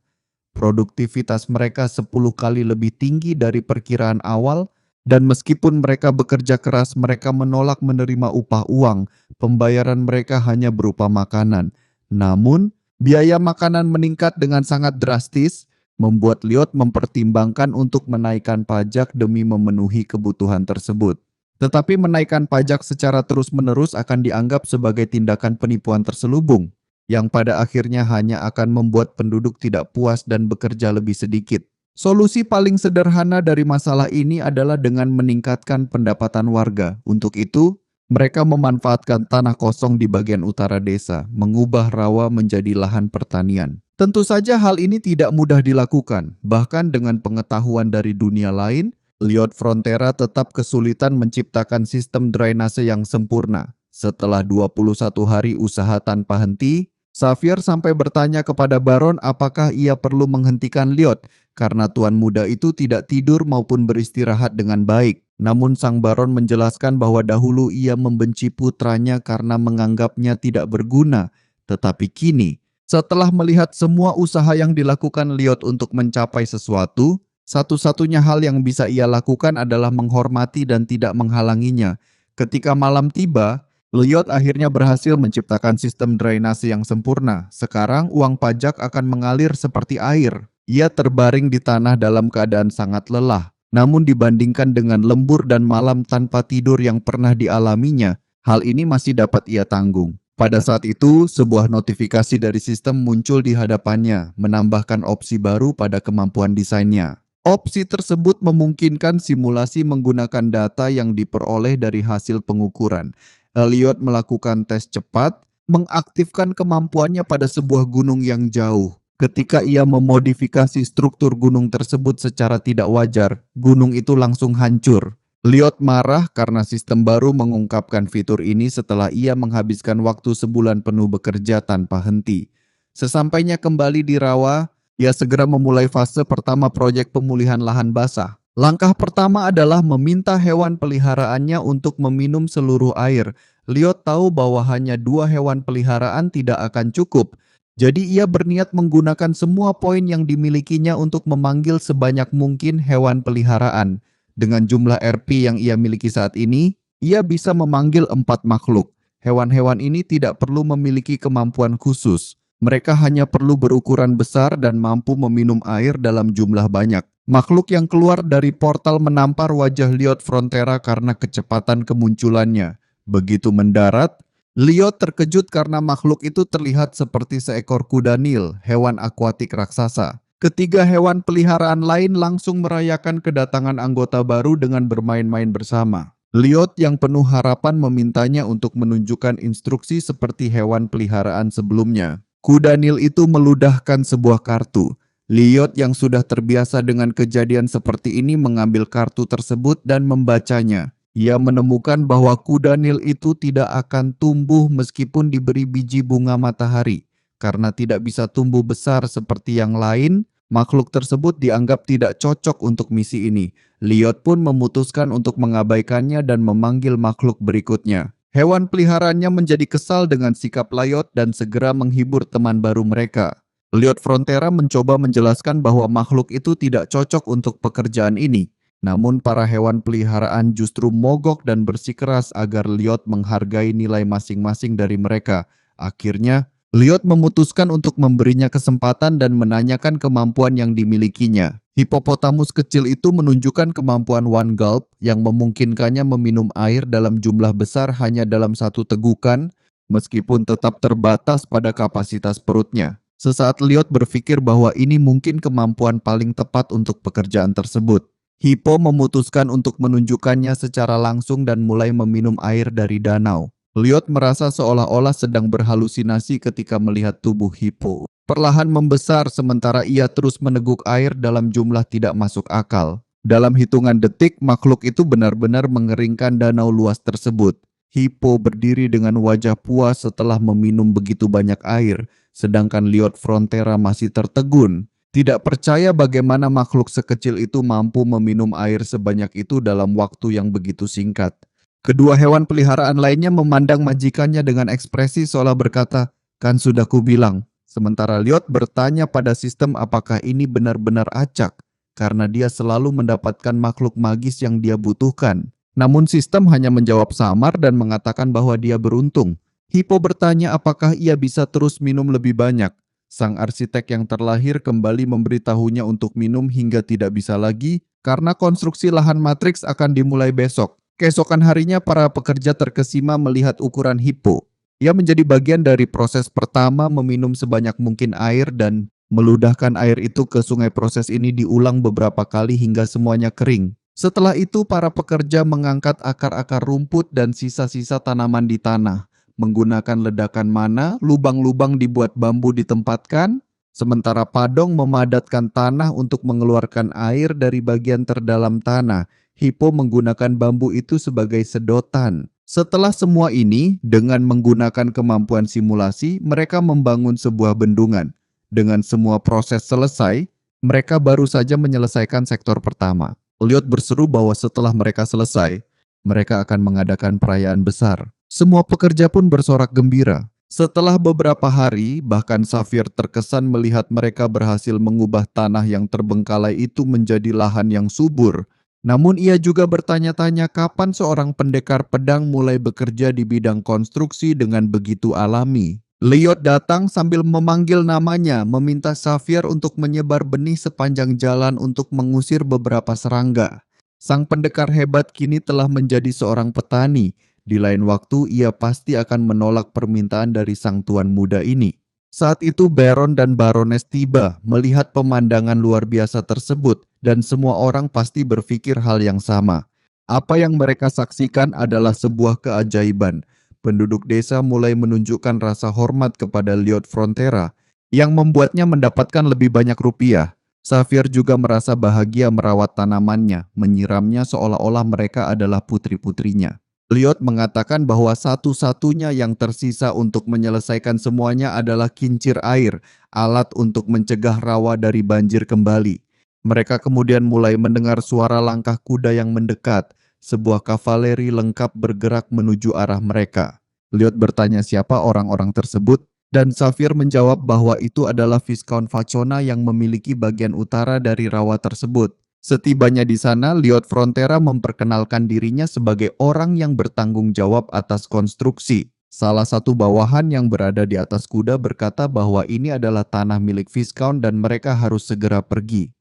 Produktivitas mereka 10 kali lebih tinggi dari perkiraan awal, dan meskipun mereka bekerja keras, mereka menolak menerima upah uang. Pembayaran mereka hanya berupa makanan. Namun, biaya makanan meningkat dengan sangat drastis, membuat Lyot mempertimbangkan untuk menaikkan pajak demi memenuhi kebutuhan tersebut. Tetapi menaikkan pajak secara terus-menerus akan dianggap sebagai tindakan penipuan terselubung, yang pada akhirnya hanya akan membuat penduduk tidak puas dan bekerja lebih sedikit. Solusi paling sederhana dari masalah ini adalah dengan meningkatkan pendapatan warga. Untuk itu, mereka memanfaatkan tanah kosong di bagian utara desa, mengubah rawa menjadi lahan pertanian. Tentu saja hal ini tidak mudah dilakukan, bahkan dengan pengetahuan dari dunia lain, Lyot Frontera tetap kesulitan menciptakan sistem drainase yang sempurna. Setelah 21 hari usaha tanpa henti, Saphir sampai bertanya kepada Baron apakah ia perlu menghentikan Lyot karena tuan muda itu tidak tidur maupun beristirahat dengan baik. Namun sang Baron menjelaskan bahwa dahulu ia membenci putranya karena menganggapnya tidak berguna. Tetapi kini, setelah melihat semua usaha yang dilakukan Lyot untuk mencapai sesuatu, satu-satunya hal yang bisa ia lakukan adalah menghormati dan tidak menghalanginya. Ketika malam tiba, Lyot akhirnya berhasil menciptakan sistem drainase yang sempurna. Sekarang uang pajak akan mengalir seperti air. Ia terbaring di tanah dalam keadaan sangat lelah. Namun dibandingkan dengan lembur dan malam tanpa tidur yang pernah dialaminya, hal ini masih dapat ia tanggung. Pada saat itu, sebuah notifikasi dari sistem muncul di hadapannya, menambahkan opsi baru pada kemampuan desainnya. Opsi tersebut memungkinkan simulasi menggunakan data yang diperoleh dari hasil pengukuran. Lyot melakukan tes cepat, mengaktifkan kemampuannya pada sebuah gunung yang jauh. Ketika ia memodifikasi struktur gunung tersebut secara tidak wajar, gunung itu langsung hancur. Lyot marah karena sistem baru mengungkapkan fitur ini setelah ia menghabiskan waktu sebulan penuh bekerja tanpa henti. Sesampainya kembali di rawa, ia segera memulai fase pertama proyek pemulihan lahan basah. Langkah pertama adalah meminta hewan peliharaannya untuk meminum seluruh air. Lyot tahu bahwa hanya 2 hewan peliharaan tidak akan cukup. Jadi ia berniat menggunakan semua poin yang dimilikinya untuk memanggil sebanyak mungkin hewan peliharaan. Dengan jumlah RP yang ia miliki saat ini, ia bisa memanggil 4 makhluk. Hewan-hewan ini tidak perlu memiliki kemampuan khusus. Mereka hanya perlu berukuran besar dan mampu meminum air dalam jumlah banyak. Makhluk yang keluar dari portal menampar wajah Lyot Frontera karena kecepatan kemunculannya. Begitu mendarat, Lyot terkejut karena makhluk itu terlihat seperti seekor kuda Nil, hewan akuatik raksasa. Ketiga hewan peliharaan lain langsung merayakan kedatangan anggota baru dengan bermain-main bersama. Lyot yang penuh harapan memintanya untuk menunjukkan instruksi seperti hewan peliharaan sebelumnya. Kuda Nil itu meludahkan sebuah kartu. Lyot yang sudah terbiasa dengan kejadian seperti ini mengambil kartu tersebut dan membacanya. Ia menemukan bahwa kuda Nil itu tidak akan tumbuh meskipun diberi biji bunga matahari. Karena tidak bisa tumbuh besar seperti yang lain, makhluk tersebut dianggap tidak cocok untuk misi ini. Lyot pun memutuskan untuk mengabaikannya dan memanggil makhluk berikutnya. Hewan peliharaannya menjadi kesal dengan sikap Lyot dan segera menghibur teman baru mereka. Lyot Frontera mencoba menjelaskan bahwa makhluk itu tidak cocok untuk pekerjaan ini. Namun para hewan peliharaan justru mogok dan bersikeras agar Lyot menghargai nilai masing-masing dari mereka. Akhirnya, Lyot memutuskan untuk memberinya kesempatan dan menanyakan kemampuan yang dimilikinya. Hipopotamus kecil itu menunjukkan kemampuan One Gulp yang memungkinkannya meminum air dalam jumlah besar hanya dalam satu tegukan, meskipun tetap terbatas pada kapasitas perutnya. Sesaat Lyot berpikir bahwa ini mungkin kemampuan paling tepat untuk pekerjaan tersebut. Hippo memutuskan untuk menunjukkannya secara langsung dan mulai meminum air dari danau. Lyot merasa seolah-olah sedang berhalusinasi ketika melihat tubuh Hippo perlahan membesar sementara ia terus meneguk air dalam jumlah tidak masuk akal. Dalam hitungan detik, makhluk itu benar-benar mengeringkan danau luas tersebut. Hippo berdiri dengan wajah puas setelah meminum begitu banyak air, sedangkan Lyot Frontera masih tertegun. Tidak percaya bagaimana makhluk sekecil itu mampu meminum air sebanyak itu dalam waktu yang begitu singkat. Kedua hewan peliharaan lainnya memandang majikannya dengan ekspresi seolah berkata, "Kan sudah kubilang." Sementara Lyot bertanya pada sistem apakah ini benar-benar acak, karena dia selalu mendapatkan makhluk magis yang dia butuhkan. Namun sistem hanya menjawab samar dan mengatakan bahwa dia beruntung. Hippo bertanya apakah ia bisa terus minum lebih banyak. Sang arsitek yang terlahir kembali memberitahunya untuk minum hingga tidak bisa lagi karena konstruksi lahan matriks akan dimulai besok. Keesokan harinya para pekerja terkesima melihat ukuran Hippo. Ia menjadi bagian dari proses pertama meminum sebanyak mungkin air dan meludahkan air itu ke sungai. Proses ini diulang beberapa kali hingga semuanya kering. Setelah itu para pekerja mengangkat akar-akar rumput dan sisa-sisa tanaman di tanah. Menggunakan ledakan mana, lubang-lubang dibuat bambu ditempatkan, sementara Padong memadatkan tanah untuk mengeluarkan air dari bagian terdalam tanah. Hippo menggunakan bambu itu sebagai sedotan. Setelah semua ini, dengan menggunakan kemampuan simulasi, mereka membangun sebuah bendungan. Dengan semua proses selesai, mereka baru saja menyelesaikan sektor pertama. Lyot berseru bahwa setelah mereka selesai, mereka akan mengadakan perayaan besar. Semua pekerja pun bersorak gembira. Setelah beberapa hari, bahkan Saphir terkesan melihat mereka berhasil mengubah tanah yang terbengkalai itu menjadi lahan yang subur. Namun ia juga bertanya-tanya kapan seorang pendekar pedang mulai bekerja di bidang konstruksi dengan begitu alami. Lyot datang sambil memanggil namanya, meminta Saphir untuk menyebar benih sepanjang jalan untuk mengusir beberapa serangga. Sang pendekar hebat kini telah menjadi seorang petani. Di lain waktu, ia pasti akan menolak permintaan dari sang tuan muda ini. Saat itu Baron dan Baroness tiba melihat pemandangan luar biasa tersebut dan semua orang pasti berpikir hal yang sama. Apa yang mereka saksikan adalah sebuah keajaiban. Penduduk desa mulai menunjukkan rasa hormat kepada Lyot Frontera. yang membuatnya mendapatkan lebih banyak rupiah. Safir juga merasa bahagia merawat tanamannya, menyiramnya seolah-olah mereka adalah putri-putrinya. Lyot mengatakan bahwa satu-satunya yang tersisa untuk menyelesaikan semuanya adalah kincir air, alat untuk mencegah rawa dari banjir kembali. Mereka kemudian mulai mendengar suara langkah kuda yang mendekat. Sebuah kavaleri lengkap bergerak menuju arah mereka. Lyot bertanya siapa orang-orang tersebut, dan Safir menjawab bahwa itu adalah Viscount Facciona yang memiliki bagian utara dari rawa tersebut. Setibanya di sana, Lyot Frontera memperkenalkan dirinya sebagai orang yang bertanggung jawab atas konstruksi. Salah satu bawahan yang berada di atas kuda berkata bahwa ini adalah tanah milik Viscount dan mereka harus segera pergi.